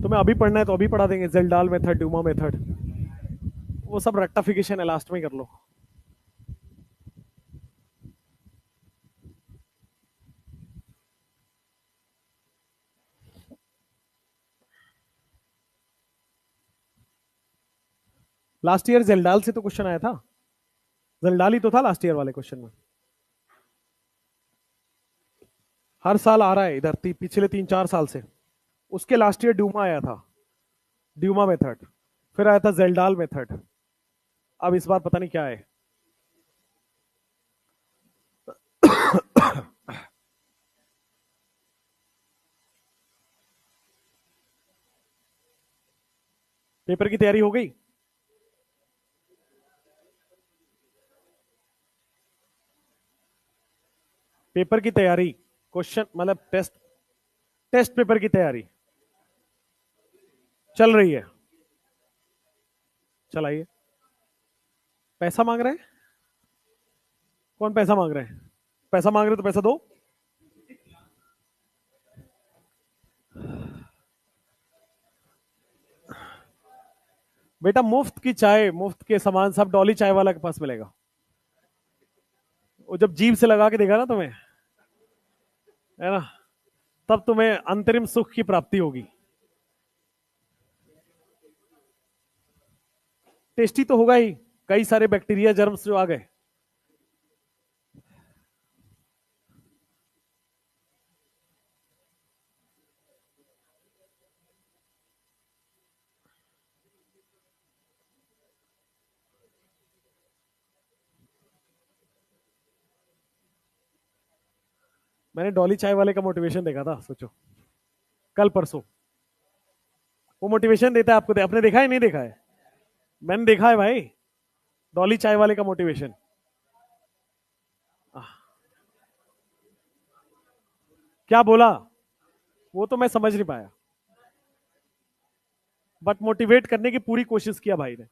तुम्हें अभी पढ़ना है तो अभी पढ़ा देंगे, जेल्डाल मेथड, ड्यूमा मेथड, वो सब रेक्टिफिकेशन है, लास्ट में कर लो। लास्ट ईयर जेल्डाल से तो क्वेश्चन आया था, जेल्डाल ही तो था लास्ट ईयर वाले क्वेश्चन में। हर साल आ रहा है इधर, पिछले 3-4 साल से। उसके लास्ट ईयर ड्यूमा आया था, ड्यूमा मेथड, फिर आया था जेल्डाल मेथड। अब इस बार पता नहीं क्या है। पेपर की तैयारी हो गई? पेपर की तैयारी, क्वेश्चन मतलब टेस्ट, टेस्ट पेपर की तैयारी चल रही है। चलाइए। पैसा मांग रहे हैं? कौन पैसा मांग रहे हैं? पैसा मांग रहे तो पैसा दो। बेटा मुफ्त की चाय, मुफ्त के सामान सब डॉली चाय वाला के पास मिलेगा। वो जब जीभ से लगा के देगा ना तुम्हें, है ना, तब तुम्हें अंतरिम सुख की प्राप्ति होगी। टेस्टी तो होगा ही, कई सारे बैक्टीरिया जर्म्स जो आ गए। मैंने डॉली चाय वाले का मोटिवेशन देखा था, सोचो, कल परसों। वो मोटिवेशन देता है आपको, आपने देखा है नहीं देखा है? मैंने देखा है भाई, डॉली चाय वाले का मोटिवेशन। क्या बोला वो तो मैं समझ नहीं पाया, बट मोटिवेट करने की पूरी कोशिश किया भाई ने।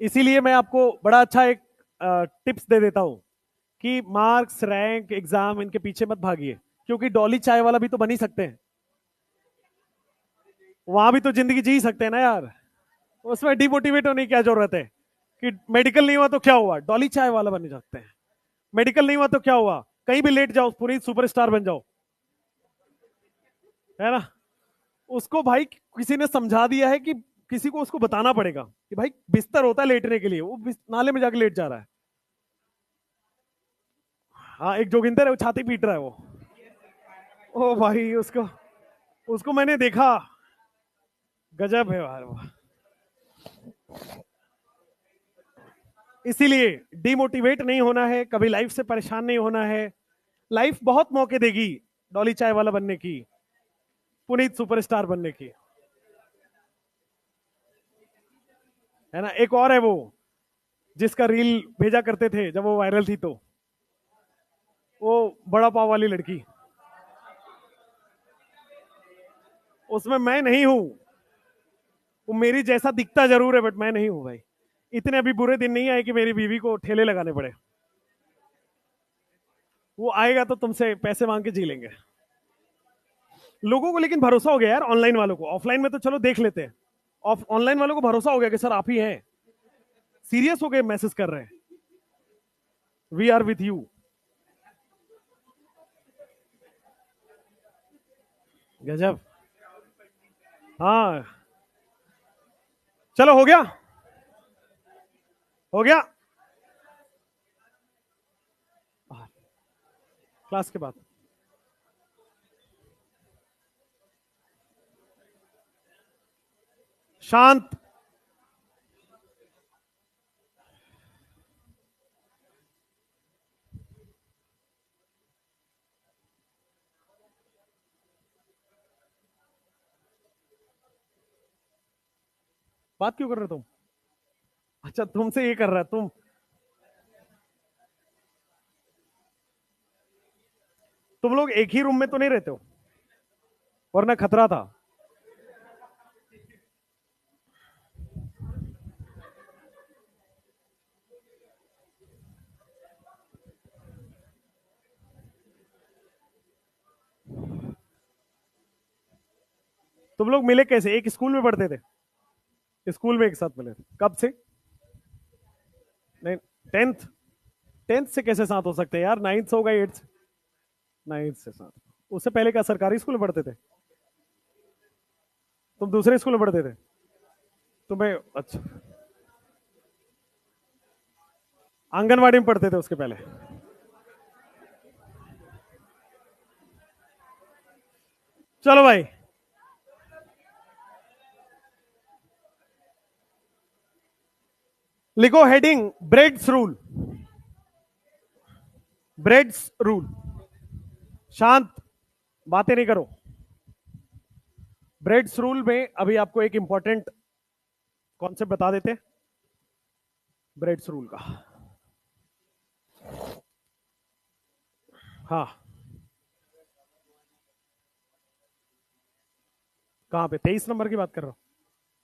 इसीलिए मैं आपको बड़ा अच्छा एक टिप्स दे देता हूं कि मार्क्स, रैंक, एग्जाम, इनके पीछे मत भागिए, क्योंकि डॉली चाय वाला भी तो बन ही सकते हैं। वहां भी तो जिंदगी जी सकते हैं ना यार। उसमें डिमोटिवेट होने की क्या जरूरत है कि मेडिकल नहीं हुआ तो क्या हुआ, डॉली चाय वाला बन सकते हैं। मेडिकल नहीं हुआ तो क्या हुआ, कहीं भी लेट जाओ, पूरी सुपरस्टार बन जाओ, है ना। उसको भाई किसी ने समझा दिया है कि किसी को उसको बताना पड़ेगा कि भाई बिस्तर होता है लेटने के लिए, वो नाले में जाके लेट जा रहा है। हाँ एक जोगिंदर है, वो छाती पीट रहा है वो। ओ भाई उसको, उसको मैंने देखा, गजब है यार वो। इसीलिए डिमोटिवेट नहीं होना है, कभी लाइफ से परेशान नहीं होना है। लाइफ बहुत मौके देगी डॉली चाय वाला बनने की, पुनीत सुपरस्टार बनने की, है ना। एक और है वो, जिसका रील भेजा करते थे जब वो वायरल थी, तो वो बड़ा पाव वाली लड़की, उसमें मैं नहीं हूं। वो मेरी जैसा दिखता जरूर है बट मैं नहीं हूं भाई। इतने अभी बुरे दिन नहीं आए कि मेरी बीवी को ठेले लगाने पड़े। वो आएगा तो तुमसे पैसे मांग के जी लेंगे। लोगों को लेकिन भरोसा हो गया यार ऑनलाइन वालों को, ऑफलाइन में तो चलो देख लेते हैं। ऑनलाइन वालों को भरोसा हो गया कि सर आप ही हैं, सीरियस हो गए मैसेज कर रहे हैं, वी आर विथ यू। गजब। हाँ चलो हो गया, हो गया क्लास के बाद। शांत। बात क्यों कर रहे हो तुम? अच्छा तुमसे ये कर रहा है तुम लोग एक ही रूम में तो नहीं रहते हो, वरना खतरा था। तुम लोग मिले कैसे? एक स्कूल में पढ़ते थे? स्कूल में एक साथ मिले थे, कब से? नहीं, टेंथ। टेंथ से कैसे साथ हो सकते हैं यार, नाइन्थ से होगा, एट्थ। नाइन्थ से साथ। उससे पहले क्या सरकारी स्कूल में पढ़ते थे? तुम दूसरे स्कूल में पढ़ते थे? तुम्हें अच्छा, आंगनवाड़ी में पढ़ते थे उसके पहले? चलो भाई, लिखो heading breads rule. Bredt's rule. शांत, बातें नहीं करो। ब्रेड्स रूल में अभी आपको एक इंपॉर्टेंट कॉन्सेप्ट बता देते हैं ब्रेड्स रूल का। हाँ, कहां पे 23 नंबर की बात कर रहा हूं?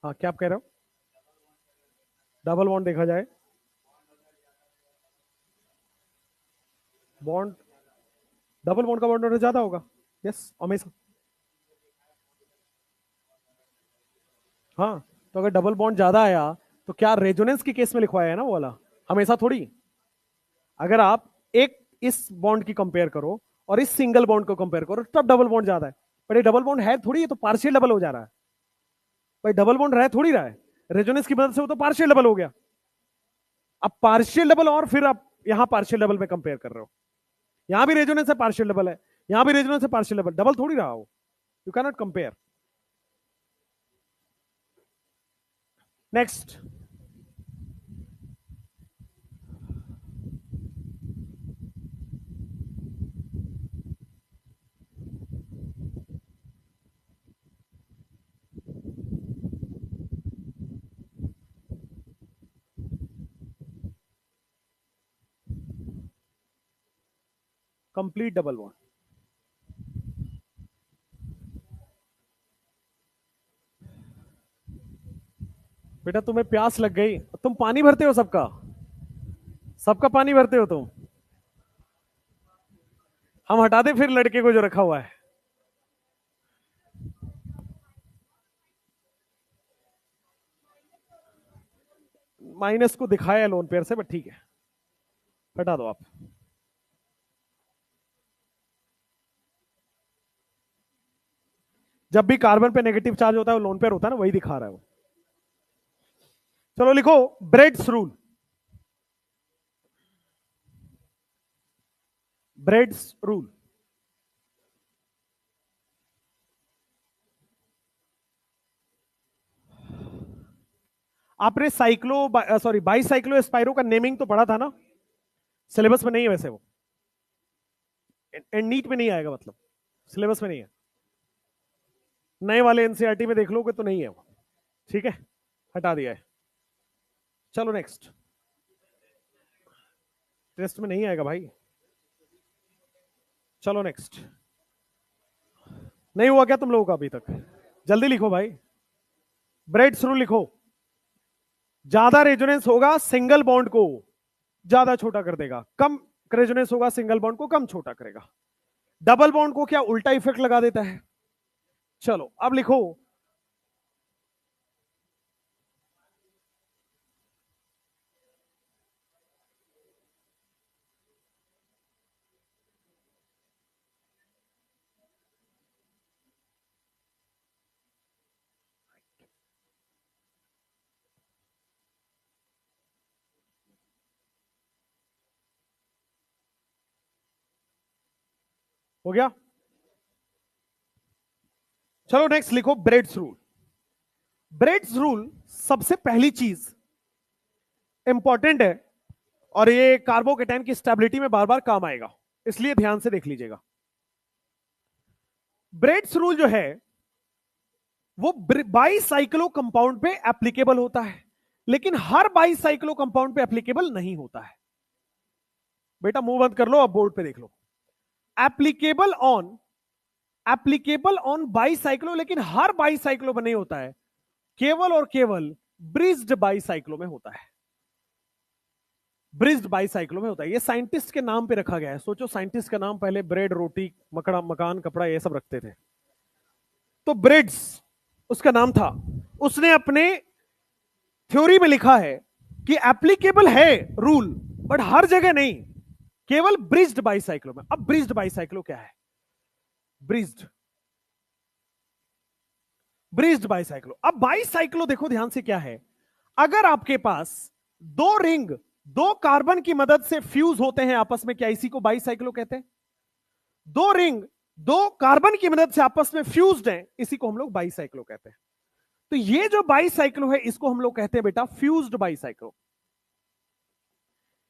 हाँ क्या आप कह रहे हो? डबल बॉन्ड देखा जाए, बॉन्ड, डबल बॉन्ड का बॉन्ड ज्यादा होगा। यस हमेशा। हाँ, तो अगर डबल बॉन्ड ज्यादा आया तो क्या रेजोनेंस के केस में लिखवाया है ना वो वाला, हमेशा थोड़ी। अगर आप एक इस बॉन्ड की कंपेयर करो और इस सिंगल बॉन्ड को कंपेयर करो तब डबल बॉन्ड ज्यादा है। पर ये डबल बॉन्ड है थोड़ी, ये तो पार्शियल डबल हो जा रहा है भाई। डबल बॉन्ड रह थोड़ी रहा है, रेजोनेंस की मदद से वो तो पार्शियल डबल हो गया। अब पार्शियल डबल और फिर आप यहां पार्शियल डबल में कंपेयर कर रहे हो, यहां भी रेजोनेंस है पार्शियल डबल है, यहां भी रेजोनेंस है पार्शियल डबल, डबल थोड़ी रहा हो। You can not compare. Next. Complete double bond. बेटा तुम्हें प्यास लग गई, तुम पानी भरते हो सबका, सबका पानी भरते हो तुम। हम हटा दे फिर लड़के को जो रखा हुआ है। माइनस को दिखाया लोन पेयर से, बट ठीक है, हटा दो आप। जब भी कार्बन पे नेगेटिव चार्ज होता है वो लोन पेयर होता है ना, वही दिखा रहा है वो। चलो लिखो ब्रेड्स रूल। Bredt's rule. आपने cyclo sorry bicyclo spiro का नेमिंग तो पढ़ा था ना? सिलेबस में नहीं है वैसे वो, एंड नीट में नहीं आएगा, मतलब सिलेबस में नहीं है। नए वाले एनसीईआरटी में देख लोगे तो नहीं है वो, ठीक है, हटा दिया है। चलो नेक्स्ट। टेस्ट में नहीं आएगा भाई। चलो नेक्स्ट। नहीं हुआ क्या तुम लोगों का अभी तक? जल्दी लिखो भाई। ब्रेड्स रूल लिखो, ज्यादा रेजोनेंस होगा सिंगल बॉन्ड को ज्यादा छोटा कर देगा, कम रेजोनेंस होगा सिंगल बॉन्ड को कम छोटा करेगा। डबल बॉन्ड को क्या उल्टा इफेक्ट लगा देता है। चलो अब लिखो, हो गया। चलो नेक्स्ट लिखो ब्रेड्स रूल। ब्रेड्स रूल सबसे पहली चीज इंपॉर्टेंट है और ये कार्बोकेटाइन की स्टेबिलिटी में बार बार काम आएगा, इसलिए ध्यान से देख लीजिएगा। ब्रेड्स रूल जो है वो बाईसाइक्लो कंपाउंड पे एप्लीकेबल होता है, लेकिन हर बाईसाइक्लो कंपाउंड पे एप्लीकेबल नहीं होता है। बेटा मुंह बंद कर लो, अब बोर्ड पे देख लो। एप्लीकेबल ऑन बाईसाइक्लो, लेकिन हर बाईसाइक्लो में नहीं होता है, केवल और केवल ब्रिज्ड बाईसाइक्लो में होता है। ब्रिज्ड बाईसाइक्लो में होता है। ये साइंटिस्ट के नाम पे रखा गया है। सोचो साइंटिस्ट का नाम पहले ब्रेड, रोटी, मकड़ा, मकान, कपड़ा ये सब रखते थे, तो ब्रिड्स उसका नाम था। उसने अपने थ्योरी में लिखा है कि एप्लीकेबल है रूल, बट हर जगह नहीं, केवल ब्रिज्ड बाईसाइक्लो में। अब ब्रिज्ड बाईसाइक्लो क्या है? Bridged bicyclo. अब बाईसाइक्लो देखो ध्यान से क्या है, अगर आपके पास दो रिंग दो कार्बन की मदद से फ्यूज होते हैं आपस में, क्या इसी को बाईसाइक्लो कहते हैं? दो रिंग दो कार्बन की मदद से आपस में फ्यूज्ड हैं, इसी को हम लोग बाईसाइक्लो कहते हैं। तो ये जो बाईसाइक्लो है इसको हम लोग कहते हैं बेटा फ्यूज्ड बाईसाइक्लो।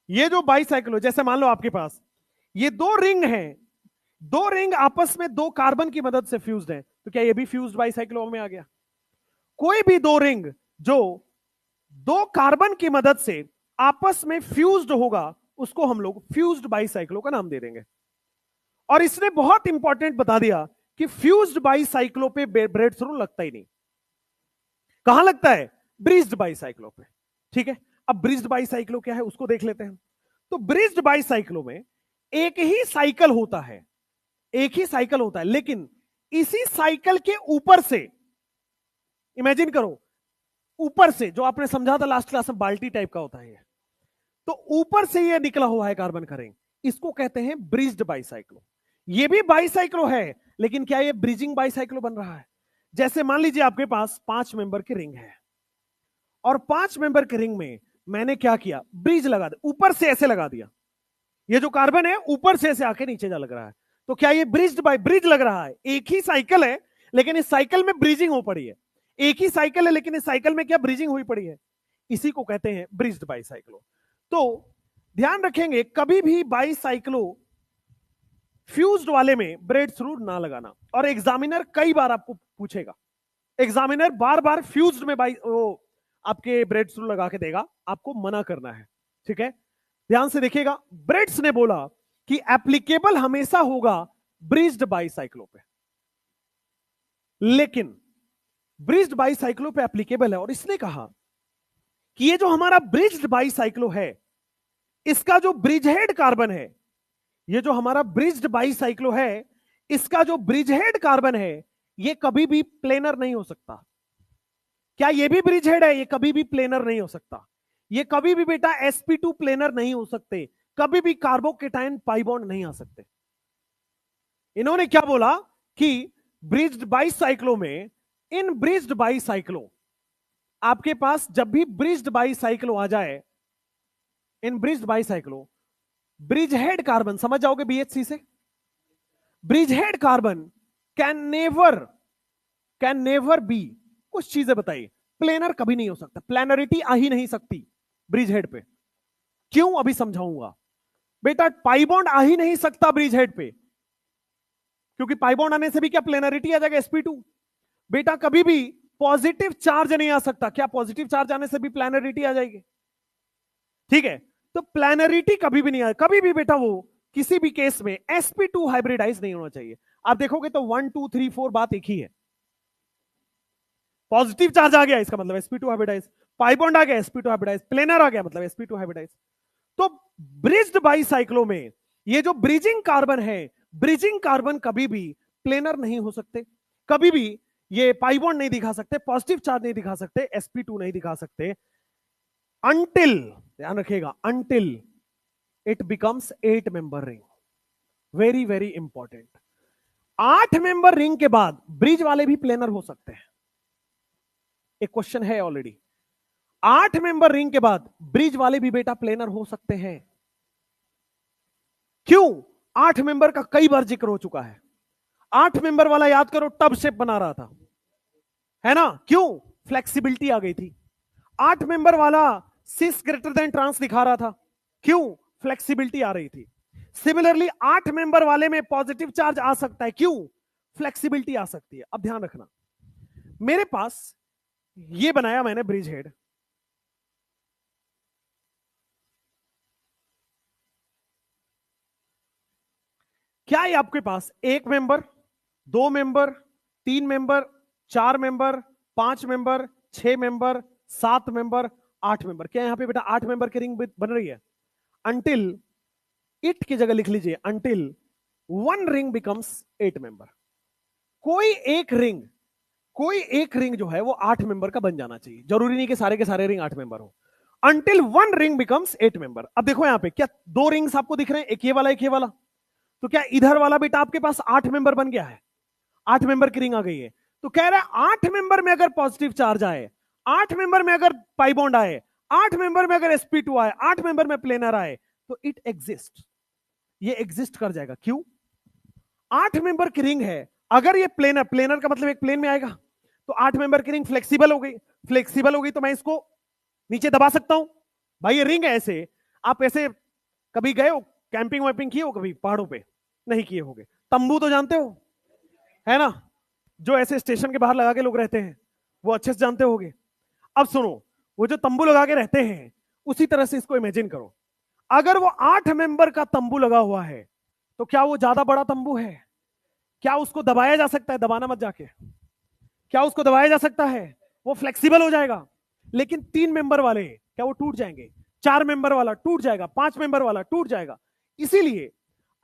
ये जो बाईसाइक्लो, जैसे मान लो आपके पास ये दो रिंग हैं, दो रिंग आपस में दो कार्बन की मदद से फ्यूज्ड हैं, तो क्या ये भी फ्यूज्ड बाईसाइक्लो में आ गया? कोई भी दो रिंग जो दो कार्बन की मदद से आपस में फ्यूज्ड होगा उसको हम लोग फ्यूज्ड बाईसाइक्लो का नाम दे देंगे। और इसने बहुत इंपॉर्टेंट बता दिया कि फ्यूज्ड बाईसाइक्लो पे ब्रेड्स रूल लगता ही नहीं। कहां लगता है? ब्रिज्ड बाईसाइक्लो पे। ठीक है, अब ब्रिज्ड बाईसाइक्लो क्या है उसको देख लेते हैं। तो ब्रिज्ड बाईसाइक्लो में एक ही साइकिल होता है, एक ही साइकिल होता है, लेकिन इसी साइकिल के ऊपर से इमेजिन करो, ऊपर से जो आपने समझा था लास्ट क्लास में बाल्टी टाइप का होता है ये, तो ऊपर से ये निकला हुआ है कार्बन का रिंग, इसको कहते हैं ब्रिज्ड बाईसाइक्लो। ये भी बाईसाइक्लो है, लेकिन क्या ये ब्रिजिंग बाईसाइक्लो बन रहा है? जैसे मान लीजिए आपके पास 5 मेंबर की रिंग है और 5 मेंबर के रिंग में मैंने क्या किया, ब्रिज लगा दिया, ऊपर से ऐसे लगा दिया। ये जो कार्बन है ऊपर से ऐसे आके नीचे जा लग रहा है, तो क्या ये ब्रिज्ड बाय ब्रिज लग रहा है? एक ही साइकिल है लेकिन इस साइकिल में ब्रिजिंग हो पड़ी है। एक ही साइकिल है लेकिन इस साइकिल में क्या ब्रिजिंग हुई पड़ी है? इसी को कहते हैं ब्रिज्ड बाईसाइक्लो। तो ध्यान रखेंगे कभी भी बाईसाइक्लो फ्यूज्ड वाले में ब्रेड्स रूल ना लगाना। और एग्जामिनर कई बार आपको पूछेगा, एग्जामिनर बार बार फ्यूज्ड में आपके ब्रेड्स रूल लगा के देगा, आपको मना करना है। ठीक है, ध्यान से देखिएगा, ब्रेड्स ने बोला कि एप्लीकेबल हमेशा होगा ब्रिज्ड बाईसाइक्लो पे, लेकिन ब्रिज्ड बाईसाइक्लो पे एप्लीकेबल है। और इसने कहा कि ये जो हमारा ब्रिज्ड बाईसाइक्लो है, इसका जो ब्रिज हेड कार्बन है, ये जो हमारा ब्रिज्ड बाईसाइक्लो है, इसका जो ब्रिज हेड कार्बन है, ये कभी भी प्लेनर नहीं हो सकता। क्या ये भी ब्रिज हेड है? ये कभी भी प्लेनर नहीं हो सकता। ये कभी भी बेटा sp2 प्लेनर नहीं हो सकते, कभी भी कार्बोकेटाइन पाई बॉन्ड नहीं आ सकते। इन्होंने क्या बोला कि ब्रिज्ड बाईसाइक्लो में, इन ब्रिज्ड बाईसाइक्लो, आपके पास जब भी ब्रिज्ड बाईसाइक्लो आ जाए, in bridged bicyclo, bridgehead carbon, समझ जाओगे BHC से, bridgehead carbon can never be, कुछ चीजें बताइए, प्लेनर कभी नहीं हो सकता, प्लेनरिटी आ ही नहीं सकती ब्रिज हेड पे। क्यों? अभी समझाऊंगा। बेटा पाई बॉन्ड आ ही नहीं सकता ब्रिज हेड पे, क्योंकि पाई बॉन्ड आने से भी क्या प्लेनरिटी आ जाएगा, sp2। बेटा कभी भी पॉजिटिव चार्ज नहीं आ सकता, क्या पॉजिटिव चार्ज आने से भी प्लेनरिटी आ जाएगी? ठीक है, तो प्लेनरिटी कभी भी नहीं आए, कभी भी बेटा वो किसी भी केस में sp2 हाइब्रिडाइज नहीं होना चाहिए। आप देखोगे तो 1 2 3 4 बात एक ही है। पॉजिटिव चार्ज आ गया इसका मतलब sp2 हाइब्रिडाइज, पाई बॉन्ड आ गया sp2 हाइब्रिडाइज, प्लेनर आ गया मतलब sp2 हाइब्रिडाइज। तो ब्रिज्ड बाईसाइक्लो में ये जो ब्रिजिंग कार्बन है, ब्रिजिंग कार्बन कभी भी प्लेनर नहीं हो सकते, कभी भी ये पाई बॉन्ड नहीं दिखा सकते, पॉजिटिव चार्ज नहीं दिखा सकते, sp2 नहीं दिखा सकते, अंटिल, ध्यान रखिएगा, until it becomes 8 member ring. Very very important. 8 member ring के बाद ब्रिज वाले भी प्लेनर हो सकते हैं। एक क्वेश्चन है ऑलरेडी, 8 मेंबर रिंग के बाद ब्रिज वाले भी बेटा प्लेनर हो सकते हैं। क्यों? 8 मेंबर का कई बार जिक्र हो चुका है। 8 मेंबर वाला याद करो, टब शेप बना रहा था, है ना? क्यों? फ्लेक्सिबिलिटी आ गई थी। 8 मेंबर वाला सिस ग्रेटर देन ट्रांस दिखा रहा था, क्यों? फ्लेक्सिबिलिटी आ रही थी। सिमिलरली 8 मेंबर वाले में पॉजिटिव चार्ज आ सकता है, क्यों? फ्लेक्सिबिलिटी आ सकती है। अब ध्यान रखना, मेरे पास ये बनाया मैंने ब्रिज हेड, क्या है आपके पास? 1 member, 2 member, 3 member, 4 member, 5 member, 6 member, 7 member, 8 member. क्या यहां पे बेटा 8 मेंबर की रिंग बन रही है? अंटिल, इट की जगह लिख लीजिए, अंटिल 1 रिंग बिकम्स 8 मेंबर। कोई एक रिंग, कोई एक रिंग जो है वो 8 मेंबर का बन जाना चाहिए, जरूरी नहीं कि सारे के सारे रिंग 8 मेंबर हो। Until 1 ring becomes 8 member. अब देखो यहां पे क्या 2 रिंग्स आपको दिख रहे हैं, एक ये वाला एक ये वाला, तो क्या इधर वाला बेटा आपके पास 8 मेंबर बन गया है? 8 मेंबर की रिंग आ गई है। तो कह रहा है 8 मेंबर में अगर पॉजिटिव चार्ज आए, 8 मेंबर में अगर पाई बॉन्ड आए, 8 मेंबर में अगर sp2 आए, 8 मेंबर में प्लेनर आए, तो इट एग्जिस्ट, ये एग्जिस्ट कर जाएगा। क्यों? 8 मेंबर की रिंग है, अगर ये प्लेनर, प्लेनर का मतलब एक प्लेन में आएगा, तो 8 मेंबर की रिंग फ्लेक्सिबल हो गई, फ्लेक्सिबल हो गई तो मैं इसको नीचे दबा सकता हूं। भाई ये रिंग है ऐसे, आप ऐसे कभी गए हो, कैंपिंग वैम्पिंग किए हो कभी पहाड़ों पे? नहीं किए होगे। तंबू तो जानते हो, है ना, जो ऐसे स्टेशन के बाहर लगा के लोग रहते हैं, वो अच्छे से जानते होगे। अब सुनो, वो जो तंबू लगा के रहते हैं, उसी तरह से इसको इमेजिन करो। अगर वो 8 मेंबर का तंबू लगा हुआ है, तो क्या वो ज्यादा बड़ा तंबू है? क्या उसको दबाया जा सकता है? दबाना मत जाके, क्या उसको दबाया जा सकता है? वो फ्लेक्सिबल हो जाएगा। लेकिन 3 मेंबर वाले क्या वो टूट जाएंगे? 4 मेंबर वाला टूट जाएगा, 5 मेंबर वाला टूट जाएगा। इसीलिए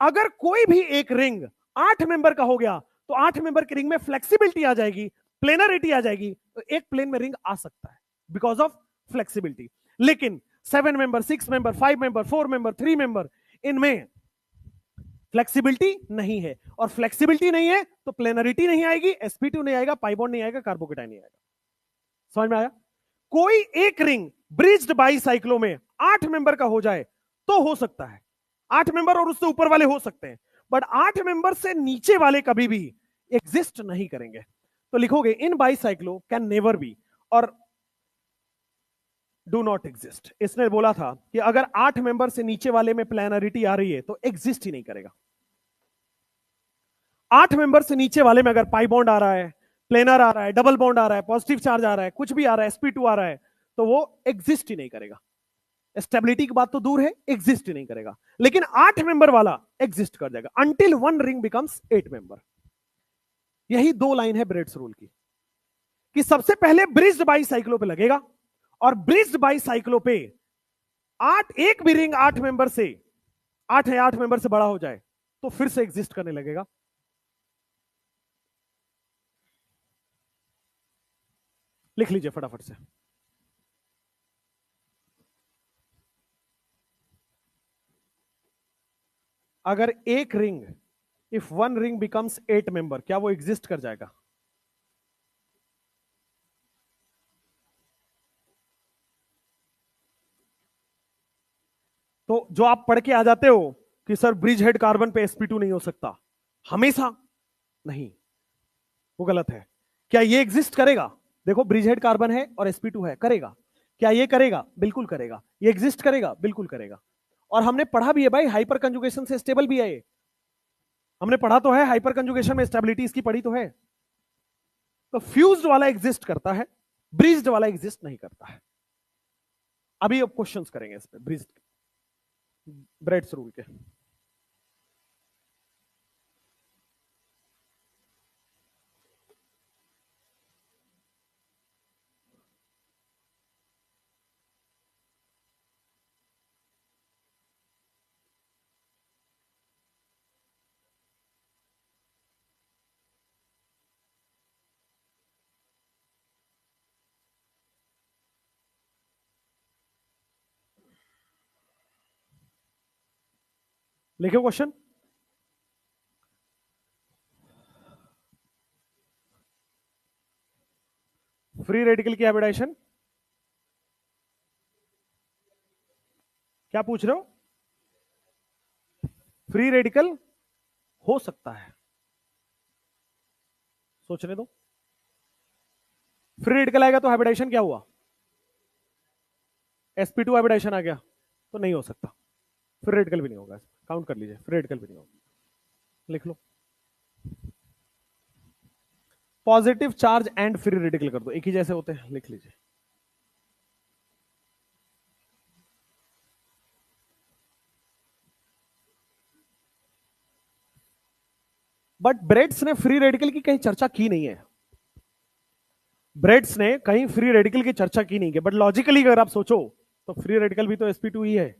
अगर कोई भी एक रिंग 8 मेंबर का हो गया, तो 8 मेंबर की रिंग में फ्लेक्सिबिलिटी आ जाएगी, प्लेनरिटी आ जाएगी, तो एक प्लेन में रिंग आ सकता है बिकॉज ऑफ फ्लेक्सिबिलिटी। लेकिन 7 member, 6 member, 5 member, 4 member, 3 member, इनमें फ्लेक्सिबिलिटी नहीं है, और फ्लेक्सिबिलिटी नहीं है तो प्लेनरिटी नहीं आएगी, sp2 नहीं आएगा, पाई बॉन्ड नहीं आएगा, कार्बोकेटाइन नहीं आएगा। समझ में आया? कोई एक रिंग ब्रिज्ड बाईसाइक्लो में 8 मेंबर का हो जाए तो हो सकता है, 8 मेंबर और उससे ऊपर वाले हो सकते हैं, बट 8 मेंबर से नीचे वाले कभी भी एग्जिस्ट नहीं करेंगे। तो लिखोगे इन बाईसाइक्लो कैन नेवर बी और डू नॉट एग्जिस्ट। इसने बोला था कि अगर 8 मेंबर से नीचे वाले में प्लानरिटी आ रही है तो एग्जिस्ट ही नहीं करेगा। 8 मेंबर से नीचे वाले में अगर पाई बॉन्ड आ रहा है, प्लेनर आ रहा है, डबल बॉन्ड आ रहा है, पॉजिटिव चार्ज आ रहा है, कुछ भी आ रहा है, sp2 आ रहा है, तो वो एग्जिस्ट ही नहीं करेगा। स्टेबिलिटी की बात तो दूर है, एग्जिस्ट ही नहीं करेगा। लेकिन 8 मेंबर वाला एग्जिस्ट कर जाएगा अंटिल 1 रिंग बिकम्स 8 मेंबर। यही 2 लाइन है ब्रेड्स रूल की, कि सबसे पहले ब्रिज्ड बाईसाइक्लो पे लगेगा, और ब्रिज्ड बाईसाइक्लो पे 8 एक भी रिंग 8 मेंबर से 8 है 8 मेंबर से बड़ा हो जाए तो फिर से एग्जिस्ट करने लगेगा। लिख लीजिए फटाफट से, अगर एक ring, if 1 ring becomes 8 member, क्या वो एग्जिस्ट कर जाएगा? तो जो आप पढ़ के आ जाते हो कि सर ब्रिज हेड कार्बन पे sp2 नहीं हो सकता, हमेशा नहीं, वो गलत है। क्या ये एग्जिस्ट करेगा? देखो ब्रिज हेड कार्बन है और sp2 है, करेगा। क्या ये करेगा? बिल्कुल करेगा। ये एग्जिस्ट करेगा? बिल्कुल करेगा। और हमने पढ़ा भी है भाई, हाइपर कंजुगेशन से स्टेबल भी है ये, हमने पढ़ा तो है, हाइपर कंजुगेशन में स्टेबिलिटी इसकी पढ़ी तो है। तो फ्यूज्ड वाला एग्जिस्ट करता है, ब्रिज्ड वाला एग्जिस्ट नहीं करता है। अभी अब क्वेश्चंस करेंगे इस पे ब्रिज्ड ब्रेड्स रूल के। लिखो क्वेश्चन। फ्री रेडिकल की हाइब्रिडाइजेशन क्या पूछ रहे हो? फ्री रेडिकल हो सकता है, सोचने दो। फ्री रेडिकल आएगा तो हाइब्रिडाइजेशन क्या हुआ? sp2 हाइब्रिडाइजेशन आ गया, तो नहीं हो सकता। फ्री रेडिकल भी नहीं होगा, काउंट कर लीजिए, फ्री रेडिकल भी नहीं होगा। लिख लो positive charge and free radical कर दो, एक ही जैसे होते हैं, लिख लीजिए। बट ब्रेड्स ने फ्री रेडिकल की कहीं चर्चा की नहीं है। ब्रेड्स ने कहीं फ्री रेडिकल की चर्चा की नहीं है, बट लॉजिकली अगर आप सोचो तो फ्री रेडिकल भी तो sp2 ही है।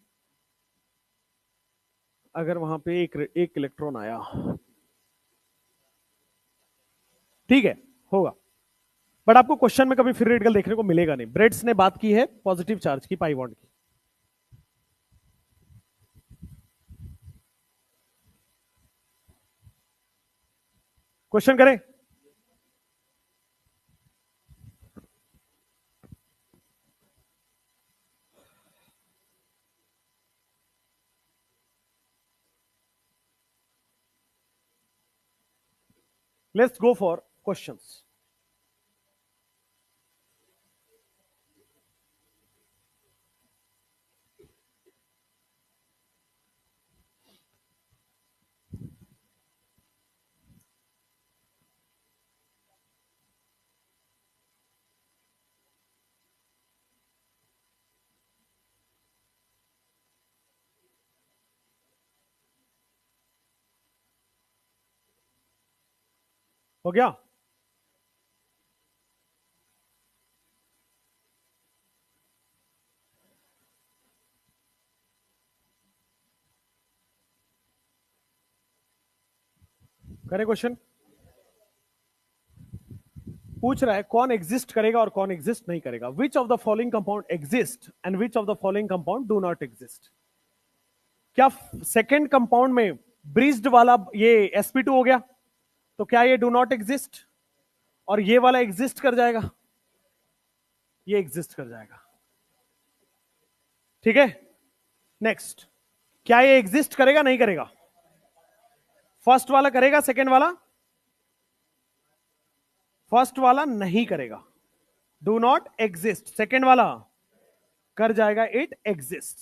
अगर वहां पे एक इलेक्ट्रॉन आया, ठीक है, होगा। बट आपको क्वेश्चन में कभी फ्री रेडिकल देखने को मिलेगा नहीं। ब्रेड्स ने बात की है पॉजिटिव चार्ज की, पाई बॉन्ड की। क्वेश्चन करें? Let's go for questions. हो गया? करें क्वेश्चन? पूछ रहा है कौन एग्जिस्ट करेगा और कौन एग्जिस्ट नहीं करेगा। Which of the following compound exist and which of the following compound do not exist. क्या सेकेंड कंपाउंड में ब्रीज्ड वाला ये sp2 हो गया, तो क्या ये डू नॉट एग्जिस्ट? और ये वाला एग्जिस्ट कर जाएगा? ये एग्जिस्ट कर जाएगा, ठीक है। नेक्स्ट, क्या ये एग्जिस्ट करेगा नहीं करेगा? फर्स्ट वाला करेगा, सेकेंड वाला? फर्स्ट वाला नहीं करेगा, डू नॉट एग्जिस्ट। सेकेंड वाला कर जाएगा, इट एग्जिस्ट,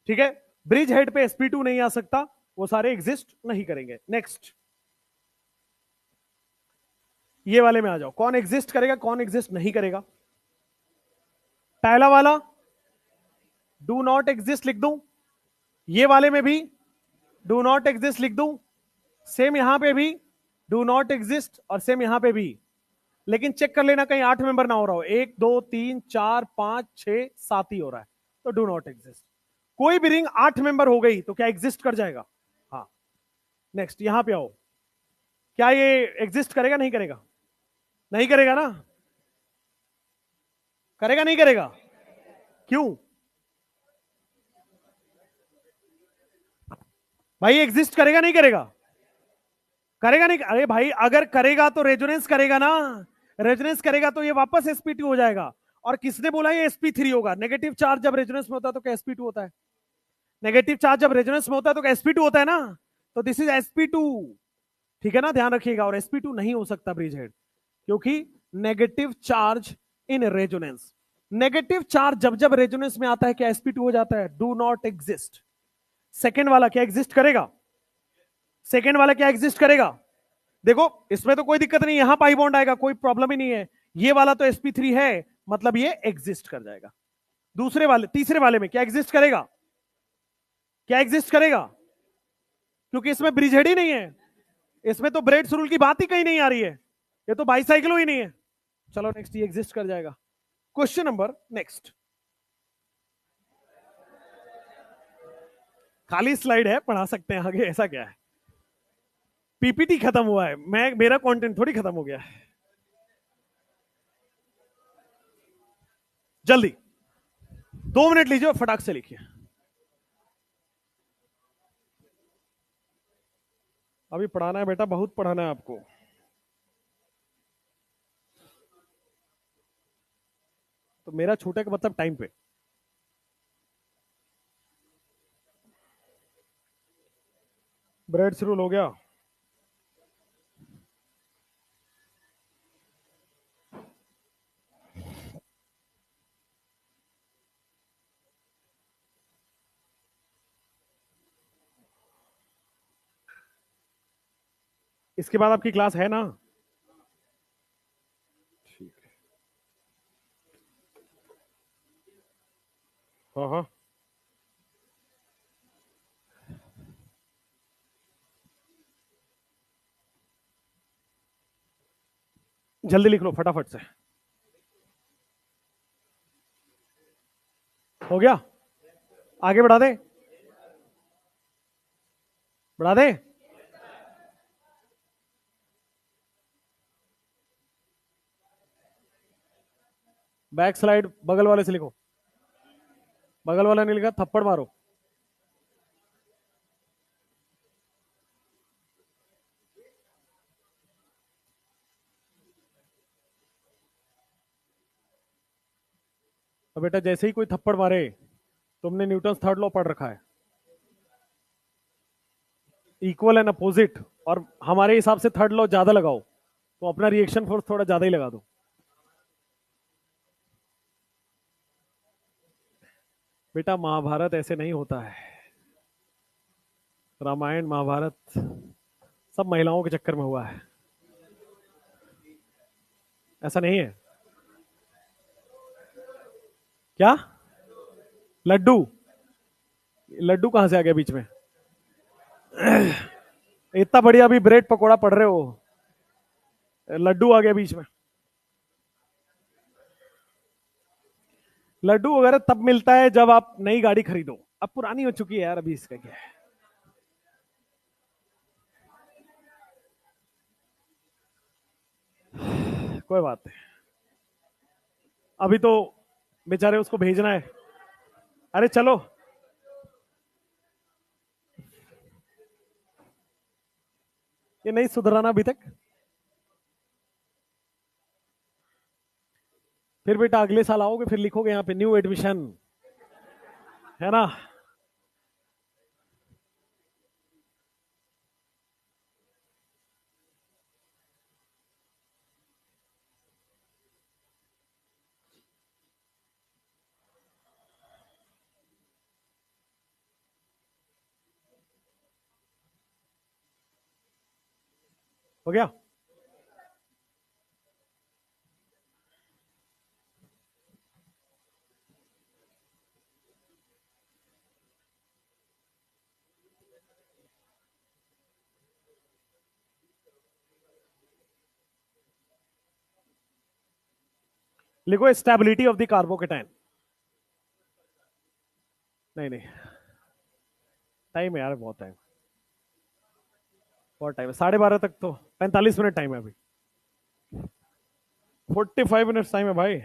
ठीक है। ब्रिज हेड पे sp2 नहीं आ सकता, वो सारे एग्जिस्ट नहीं करेंगे। नेक्स्ट, ये वाले में आ जाओ, कौन एग्जिस्ट करेगा कौन एग्जिस्ट नहीं करेगा। पहला वाला डू नॉट एग्जिस्ट लिख दूं, ये वाले में भी डू नॉट एग्जिस्ट लिख दूं, सेम यहां पे भी डू नॉट एग्जिस्ट, और सेम यहां पे भी। लेकिन चेक कर लेना कहीं 8 मेंबर ना हो रहा हो, 1 2 3 4 5 6 7 ही हो रहा है, तो डू नॉट एग्जिस्ट। कोई भी रिंग 8 मेंबर हो गई तो क्या एग्जिस्ट कर जाएगा? हाँ। नेक्स्ट, यहां पे आओ, क्या ये एग्जिस्ट करेगा नहीं करेगा? नहीं करेगा ना? करेगा नहीं करेगा? क्यों भाई? एग्जिस्ट करेगा नहीं करेगा? करेगा नहीं? अरे भाई अगर करेगा तो रेजोनेंस करेगा ना, रेजोनेंस करेगा तो ये वापस sp2 हो जाएगा। और किसने बोला ये sp3 होगा? नेगेटिव चार्ज जब रेजोनेंस में होता है तो क्या sp2 होता है? नेगेटिव चार्ज जब रेजोनेंस में होता है तो क्या sp2 होता है ना? तो दिस इज sp2, ठीक है ना, ध्यान रखिएगा। और sp2 नहीं हो सकता ब्रिज हेड, क्योंकि negative charge in resonance. Negative charge जब जब रेजोनेंस में आता है क्या sp2 हो जाता है? Do not exist. सेकेंड वाला क्या एग्जिस्ट करेगा? सेकेंड वाला क्या एग्जिस्ट करेगा? देखो इसमें तो कोई दिक्कत नहीं, यहां पाई बॉन्ड आएगा, कोई प्रॉब्लम ही नहीं है। ये वाला तो sp3 है, मतलब ये एग्जिस्ट कर जाएगा। दूसरे वाले, तीसरे वाले में क्या एग्जिस्ट करेगा? क्या एग्जिस्ट करेगा? क्योंकि इसमें ब्रिजहेड ही नहीं है, इसमें तो ब्रेड्स रूल की बात ही कहीं नहीं आ रही है, ये तो बाईसाइकिलो ही नहीं है। चलो नेक्स्ट, ये एग्जिस्ट कर जाएगा। Question number next. खाली स्लाइड है, पढ़ा सकते हैं आगे, ऐसा क्या है? पीपीटी खत्म हुआ है, मेरा कंटेंट थोड़ी खत्म हो गया है। जल्दी 2 मिनट लीजिए और फटाक से लिखिए। अभी पढ़ाना है बेटा, बहुत पढ़ाना है आपको। तो मेरा छूटे का मतलब टाइम पे। ब्रेड शुरू हो गया। इसके बाद आपकी क्लास है ना? ठीक है। हाँ हाँ, जल्दी लिख लो फटाफट से। हो गया? आगे बढ़ा दे, बढ़ा दे। बैक स्लाइड बगल वाले से लिखो। बगल वाला नहीं लिखा, थप्पड़ मारो। तो बेटा जैसे ही कोई थप्पड़ मारे, तुमने न्यूटन थर्ड लॉ पढ़ रखा है, इक्वल एंड अपोजिट, और हमारे हिसाब से थर्ड लॉ ज्यादा लगाओ, तो अपना रिएक्शन फोर्स थोड़ा ज्यादा ही लगा दो। बेटा महाभारत ऐसे नहीं होता है। रामायण महाभारत सब महिलाओं के चक्कर में हुआ है, ऐसा नहीं है। क्या? लड्डू? लड्डू कहां से आ गया बीच में? इतना बढ़िया अभी ब्रेड पकोड़ा पढ़ रहे हो, लड्डू आ गया बीच में। लड्डू वगैरह तब मिलता है जब आप नई गाड़ी खरीदो, अब पुरानी हो चुकी है यार, अभी इसका क्या है। कोई बात नहीं, अभी तो बेचारे उसको भेजना है। अरे चलो, ये नहीं सुधराना अभी तक। फिर बेटा अगले साल आओगे, फिर लिखोगे यहाँ पे न्यू एडमिशन, है ना? हो गया? लिखो स्टेबिलिटी ऑफ द कार्बोकेटाइन। नहीं नहीं, टाइम है यार, बहुत टाइम, बहुत टाइम है, 12:30 तक तो 45 मिनट टाइम है अभी। 45 मिनट टाइम है भाई।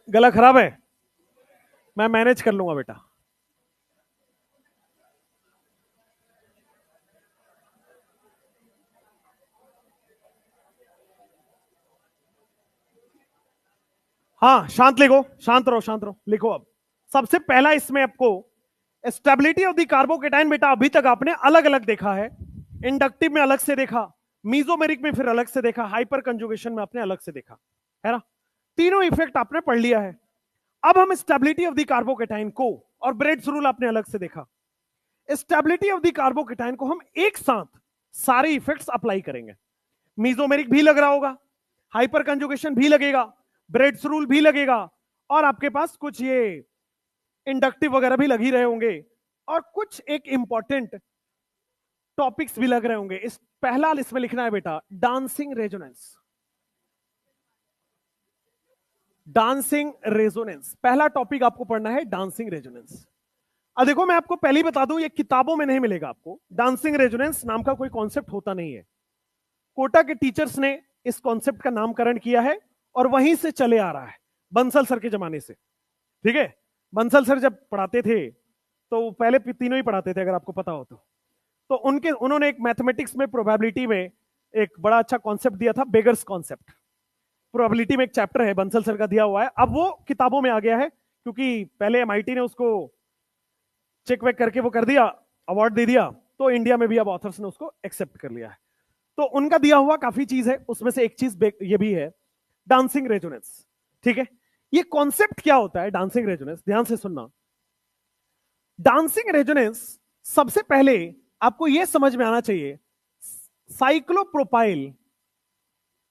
गला खराब है? मैं मैनेज कर लूंगा बेटा। हाँ शांत लिखो, शांत रहो, शांत रहो, लिखो। अब सबसे पहला इसमें आपको स्टेबिलिटी ऑफ द कार्बोकेटाइन, बेटा अभी तक आपने अलग अलग देखा है। इंडक्टिव में अलग से देखा, मीजोमेरिक में फिर अलग से देखा, हाइपर कंजुगेशन में आपने अलग से देखा, है ना? तीनों इफेक्ट आपने पढ़ लिया है। अब हम स्टेबिलिटी ऑफ द कार्बोकेटाइन को, और ब्रेड्स रूल आपने अलग से देखा, स्टेबिलिटी ऑफ द कार्बोकेटाइन को हम एक साथ सारे इफेक्ट्स अप्लाई करेंगे। मीजोमेरिक भी लग रहा होगा, हाइपर कंजुगेशन भी लगेगा, ब्रेड्स रूल भी लगेगा, और आपके पास कुछ ये इंडक्टिव वगैरह भी लग ही रहे होंगे, और कुछ एक इंपॉर्टेंट टॉपिक्स भी लग रहे होंगे। इस पहला इसमें लिखना है बेटा डांसिंग रेजोनेंस। डांसिंग रेजोनेंस पहला टॉपिक आपको पढ़ना है, डांसिंग रेजोनेंस। अब देखो मैं आपको पहले ही बता दूं, ये किताबों में नहीं मिलेगा आपको। डांसिंग रेजोनेंस नाम का कोई कॉन्सेप्ट होता नहीं है, कोटा के टीचर्स ने इस कॉन्सेप्ट का नामकरण किया है, और वहीं से चले आ रहा है, बंसल सर के जमाने से। ठीक है, बंसल सर जब पढ़ाते थे तो पहले तीनों ही पढ़ाते थे, अगर आपको पता हो तो। तो उन्होंने एक मैथमेटिक्स में प्रोबेबिलिटी में एक बड़ा अच्छा कॉन्सेप्ट दिया था, बेगर्स कॉन्सेप्ट। प्रोबेबिलिटी में एक चैप्टर है, बंसल सर का दिया हुआ है, अब वो किताबों में आ गया है, क्योंकि पहले एमआईटी ने उसको चेक वेक करके वो कर दिया, अवार्ड दे दिया, तो इंडिया में भी अब ऑथर्स ने उसको एक्सेप्ट कर लिया है। तो उनका दिया हुआ काफी चीज है, उसमें से एक चीज ये भी है, डांसिंग रेजोनेंस। ठीक है, ये कॉन्सेप्ट क्या होता है डांसिंग रेजोनेंस, ध्यान से सुनना। डांसिंग रेजोनेंस सबसे पहले आपको यह समझ में आना चाहिए, साइक्लोप्रोपाइल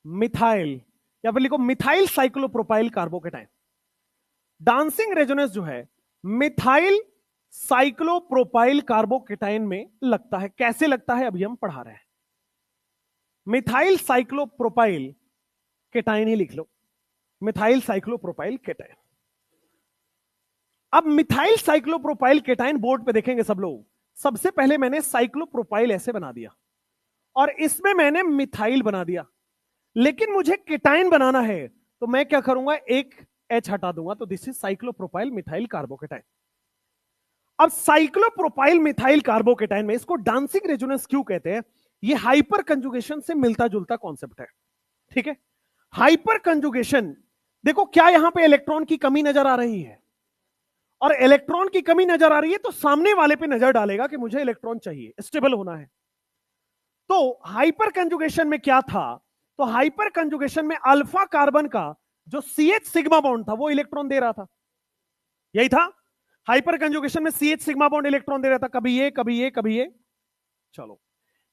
मिथाइल, या फिर लिखो methyl cyclopropyl carbocation. Dancing resonance जो है मिथाइल साइक्लोप्रोपाइल कार्बोकेटाइन में लगता है। कैसे लगता है अभी हम पढ़ा रहे हैं। मिथाइल साइक्लोप्रोपाइल केटाइन ही लिख लो, मिथाइल साइक्लोप्रोपाइल केटाइन। अब मिथाइल साइक्लोप्रोपाइल केटाइन बोर्ड पे देखेंगे सब लोग, सबसे पहले मैंने साइक्लोप्रोपाइल ऐसे बना दिया और इसमें मैंने मिथाइल बना दिया, लेकिन मुझे केटाइन बनाना है तो मैं क्या करूंगा, एक H हटा दूंगा, तो this is cyclopropyl methyl carbocation. अब साइक्लोप्रोपाइल मिथाइल कार्बोकेटाइन में इसको डांसिंग रेजोनेंस क्यों कहते हैं, ये हाइपर कंजुगेशन से मिलता जुलता कॉन्सेप्ट है। ठीक है, हाइपर कंजुगेशन, देखो क्या यहां पे इलेक्ट्रॉन की कमी नजर आ रही है, और इलेक्ट्रॉन की कमी नजर आ रही है तो सामने वाले पे नजर डालेगा कि मुझे इलेक्ट्रॉन चाहिए, स्टेबल होना है। तो हाइपर कंजुगेशन में क्या था, तो हाइपर कंजुगेशन में अल्फा कार्बन का जो CH सिग्मा बॉन्ड था वो इलेक्ट्रॉन दे रहा था, यही था। हाइपर कंजुगेशन में CH सिग्मा बॉन्ड इलेक्ट्रॉन दे रहा था, कभी ये कभी ये कभी ये। चलो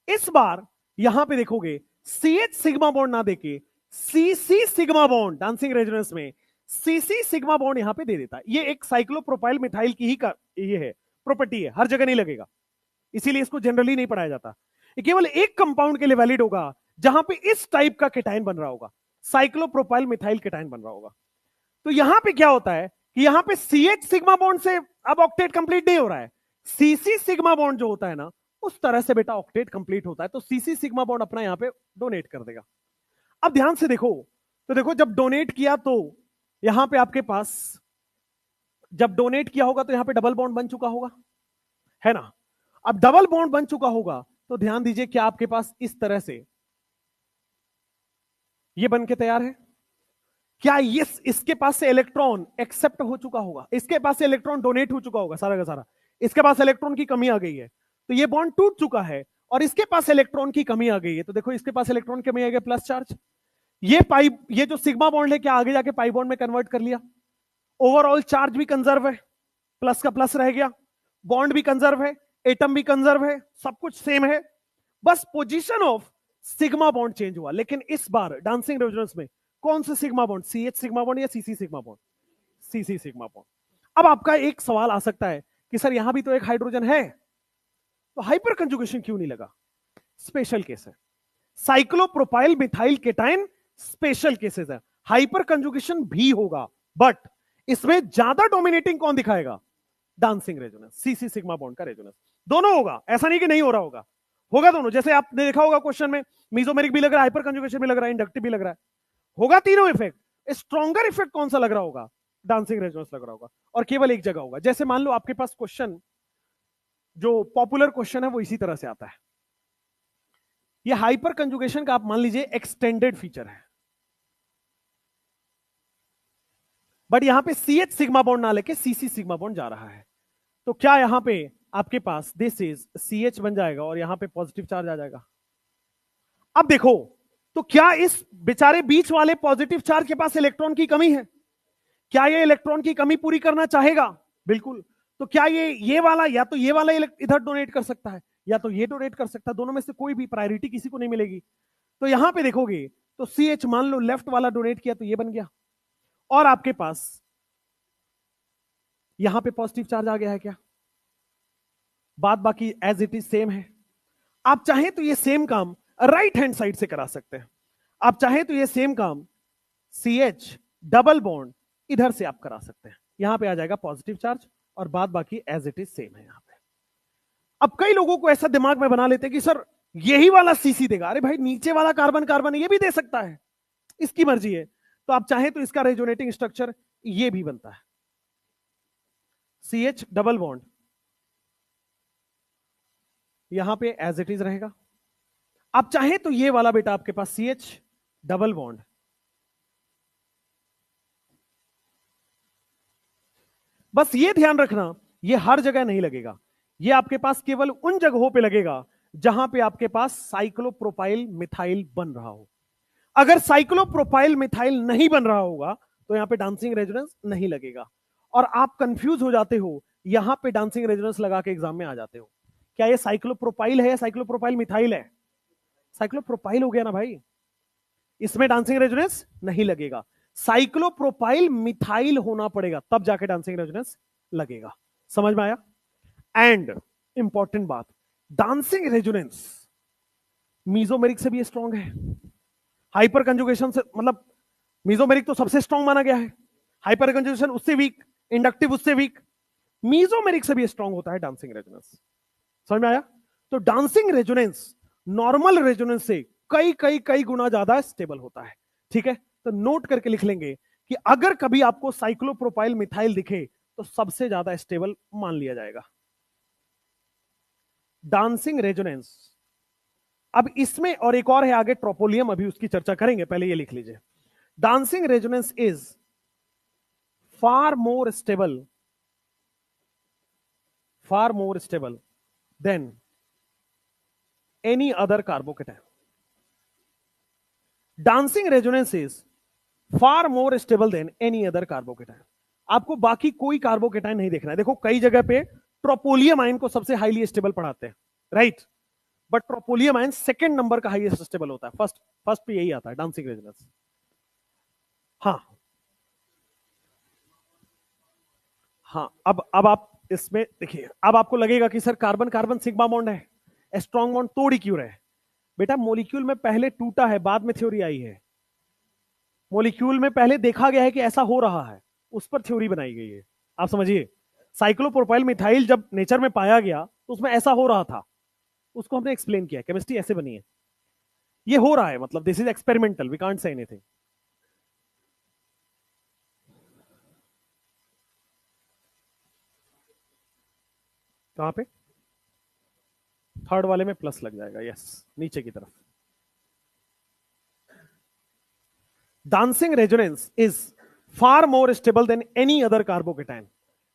इस बार यहां पे देखोगे CH सिग्मा बॉन्ड ना देके CC sigma bond, dancing resonance में CC सिग्मा बॉन्ड यहां पे दे देता है। ये एक साइक्लोप्रोपाइल मिथाइल की ही ये है प्रॉपर्टी है, हर जगह नहीं लगेगा, इसीलिए इसको जनरली नहीं पढ़ाया जाता। ये केवल एक कंपाउंड के लिए वैलिड होगा जहां पे इस टाइप का केटाइन बन रहा होगा, साइक्लोप्रोपाइल मिथाइल केटाइन बन रहा होगा। तो यहां पे क्या होता है कि यहां पे CH सिग्मा बॉन्ड से अब ऑक्टेट कंप्लीट नहीं हो रहा है, CC सिग्मा बॉन्ड जो होता है ना उस तरह से बेटा ऑक्टेट कंप्लीट होता है, तो CC सिग्मा बॉन्ड अपना यहां पे डोनेट कर देगा। अब ध्यान से देखो, तो देखो जब डोनेट किया तो यहां पे आपके पास, जब डोनेट किया होगा तो यहां पे डबल बॉन्ड बन चुका होगा, है ना। अब डबल बॉन्ड बन चुका होगा तो ध्यान दीजिए क्या आपके पास इस तरह से ये बन के तैयार है। क्या ये इसके पास से इलेक्ट्रॉन एक्सेप्ट हो चुका होगा, इसके पास से इलेक्ट्रॉन डोनेट हो चुका होगा सारा का सारा, इसके पास इलेक्ट्रॉन की कमी आ गई है तो ये बॉन्ड टूट चुका है, और इसके पास इलेक्ट्रॉन की कमी आ गई है, तो देखो इसके पास इलेक्ट्रॉन की कमी आ गई, प्लस चार्ज। ये जो सिग्मा बॉन्ड है क्या आगे जाके पाई बॉन्ड में कन्वर्ट कर लिया, ओवरऑल चार्ज भी कंजर्व है, प्लस का प्लस रह गया, बॉन्ड भी कंजर्व है, एटम भी कंजर्व है, सब कुछ सेम है, बस position of sigma bond change हुआ। लेकिन इस बार डांसिंग रेजोनेंस में कौन सा sigma bond, CH sigma bond या CC sigma bond, CC sigma bond. अब आपका एक सवाल आ सकता है कि सर यहां भी तो एक हाइड्रोजन है, तो हाइपर कंजुगेशन क्यों नहीं लगा। स्पेशल केस है, cyclopropyl methyl cation special cases है, हाइपर कंजुगेशन भी होगा, बट इसमें ज्यादा डोमिनेटिंग कौन दिखाएगा, dancing resonance, CC sigma bond का रेजोनेंस। दोनों होगा, ऐसा नहीं कि नहीं हो रहा होगा, होगा दोनों। जैसे आपने देखा होगा क्वेश्चन में मीजोमेरिक भी लग रहा है, हाइपर कंजुगेशन भी लग रहा है, इंडक्टिव भी लग रहा है, होगा तीनों इफेक्ट। स्ट्रॉन्गर इफेक्ट कौन सा लग रहा होगा, डांसिंग रेजोनेंस लग रहा होगा, और केवल एक जगह होगा। जैसे मान लो आपके पास क्वेश्चन, जो पॉपुलर क्वेश्चन है वो इसी तरह से आता है, ये हाइपर कंजुगेशन का आप मान लीजिए एक्सटेंडेड फीचर है, बट यहां पे CH सिग्मा बॉन्ड ना लेके CC सिग्मा बॉन्ड जा रहा है, तो क्या यहां पे आपके पास दिस इज CH बन जाएगा और यहां पे पॉजिटिव चार्ज आ जाएगा। अब देखो, तो क्या इस बेचारे बीच वाले पॉजिटिव चार्ज के पास इलेक्ट्रॉन की कमी है, क्या ये इलेक्ट्रॉन की कमी पूरी करना चाहेगा, बिल्कुल। तो क्या ये वाला, या तो ये वाला इधर डोनेट कर सकता है या तो ये डोनेट कर सकता है, दोनों में से कोई भी प्रायोरिटी किसी को नहीं मिलेगी। तो यहां पे देखोगे तो CH मान लो लेफ्ट वाला डोनेट किया तो ये बन गया, और आपके पास यहां पे पॉजिटिव चार्ज आ गया है क्या, बात बाकी एज इट इज सेम है। आप चाहें तो ये सेम काम राइट हैंड साइड से करा सकते हैं, आप चाहें तो ये सेम काम CH डबल बॉन्ड इधर से आप करा सकते हैं, यहां पे आ जाएगा पॉजिटिव चार्ज और बात बाकी एज इट इज सेम है यहां पे। अब कई लोगों को ऐसा दिमाग में बना लेते हैं कि सर यही वाला CC देगा, अरे भाई नीचे वाला कार्बन कार्बन ये भी दे सकता है, इसकी मर्जी है। तो आप चाहें तो इसका रेजोनेटिंग स्ट्रक्चर ये भी बनता है, CH डबल बॉन्ड, यहां पे एज इट इज रहेगा। आप चाहें तो ये वाला बेटा आपके पास CH डबल बॉन्ड, बस ये ध्यान रखना ये हर जगह नहीं लगेगा, ये आपके पास केवल उन जगहों पे लगेगा जहां पे आपके पास साइक्लोप्रोपाइल मिथाइल बन रहा हो। अगर साइक्लोप्रोपाइल मिथाइल नहीं बन रहा होगा तो यहां पे डांसिंग रेजोनेंस नहीं लगेगा, और आप कंफ्यूज हो जाते हो, यहां पे डांसिंग रेजोनेंस लगा के एग्जाम में आ जाते हो, क्या ये साइक्लोप्रोपाइल है या साइक्लोप्रोपाइल मिथाइल है? साइक्लोप्रोपाइल हो गया ना भाई, इसमें डांसिंग रेजोनेंस नहीं लगेगा। साइक्लोप्रोपाइल मिथाइल होना पड़ेगा तब जाके डांसिंग रेजोनेंस लगेगा। समझ में आया? एंड इंपॉर्टेंट बात, डांसिंग रेजोनेंस मीजोमेरिक से भी स्ट्रांग है, हाइपर कंजुगेशन से, मतलब मीजोमेरिक तो सबसे स्ट्रांग माना गया है, हाइपर कंजुगेशन उससे वीक, इंडक्टिव उससे वीक, मीजोमेरिक से भी स्ट्रांग होता है डांसिंग रेजोनेंस। समझ में आया? तो डांसिंग रेजोनेंस नॉर्मल रेजोनेंस से कई कई कई गुना ज्यादा स्टेबल होता है। ठीक है, तो नोट करके लिख लेंगे कि अगर कभी आपको साइक्लोप्रोपाइल मिथाइल दिखे तो सबसे ज्यादा स्टेबल मान लिया जाएगा डांसिंग रेजोनेंस। अब इसमें और एक और है आगे ट्रोपोलियम, अभी उसकी चर्चा करेंगे, पहले ये लिख लीजिए। Dancing resonance is far more stable then any other carbocation. Dancing resonance is far more stable then any other carbocation. आपको बाकी कोई कार्बोकेटाइन नहीं देखना है। देखो कई जगह पे ट्रोपोलियम आयन को सबसे हाईली स्टेबल पढ़ाते हैं, right, but tropylium ion second number का हाईएस्ट स्टेबल होता है, फर्स्ट पे यही आता है डांसिंग रेजोनेंस। हाँ हाँ, अब आप इसमें देखिए, अब आपको लगेगा कि sir carbon carbon sigma bond है, स्ट्रॉन्ग बॉन्ड तोड़ ही क्यों रहे? बेटा मॉलिक्यूल में पहले टूटा है, बाद में थ्योरी आई है। मॉलिक्यूल में पहले देखा गया है कि ऐसा हो रहा है, उस पर थ्योरी बनाई गई है। आप समझिए, साइक्लोप्रोपाइल मिथाइल जब नेचर में पाया गया तो उसमें ऐसा हो रहा था, उसको हमने एक्सप्लेन किया, केमिस्ट्री ऐसे बनी है, ये हो रहा है, मतलब this is experimental, we can't say anything. कहां पे? थर्ड वाले में प्लस लग जाएगा, यस, नीचे की तरफ। Dancing resonance is far more stable then any other carbocation.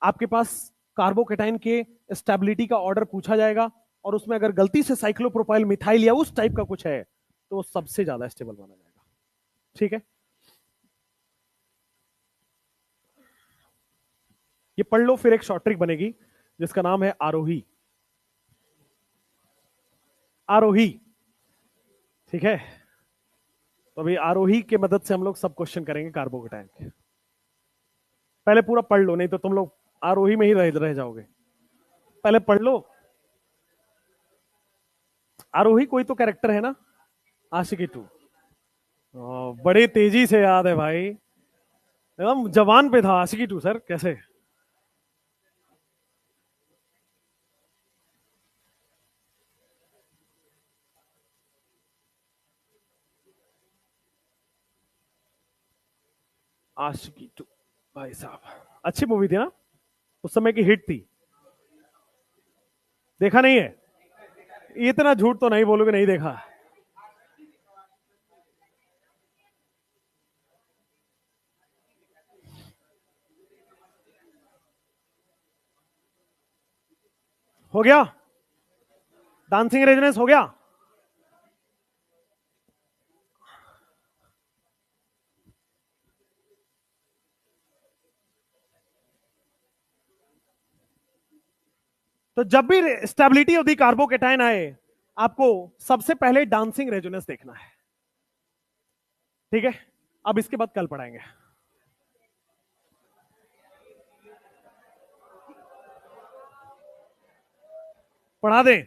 आपके पास कार्बोकेटाइन के स्टेबिलिटी का ऑर्डर पूछा जाएगा, और उसमें अगर गलती से साइक्लोप्रोपाइल मिथाइल या उस टाइप का कुछ है तो वो सबसे ज्यादा स्टेबल माना जाएगा। ठीक है, ये पढ़ लो, फिर एक शॉर्ट ट्रिक बनेगी जिसका नाम है आरोही। आरोही, ठीक है, तो अभी आरोही के मदद से हम लोग सब क्वेश्चन करेंगे कार्बोकेटाइन के। पहले पूरा पढ़ लो, नहीं तो तुम लोग आरोही में ही रह जाओगे। पहले पढ़ लो। आरोही कोई तो कैरेक्टर है ना, आशिकी 2। बड़े तेजी से याद है भाई, एकदम जवान पे था आशिकी 2 सर, कैसे? आशिकी 2 भाई साहब, अच्छी मूवी थी ना, उस समय की हिट थी। देखा नहीं है? इतना झूठ तो नहीं बोलोगे नहीं देखा। हो गया, डांसिंग रेजोनेंस हो गया। तो जब भी स्टेबिलिटी ऑफ द कार्बोकेटाइन आए, आपको सबसे पहले डांसिंग रेजोनेंस देखना है। ठीक है, अब इसके बाद कल पढ़ाएंगे। पढ़ा दें?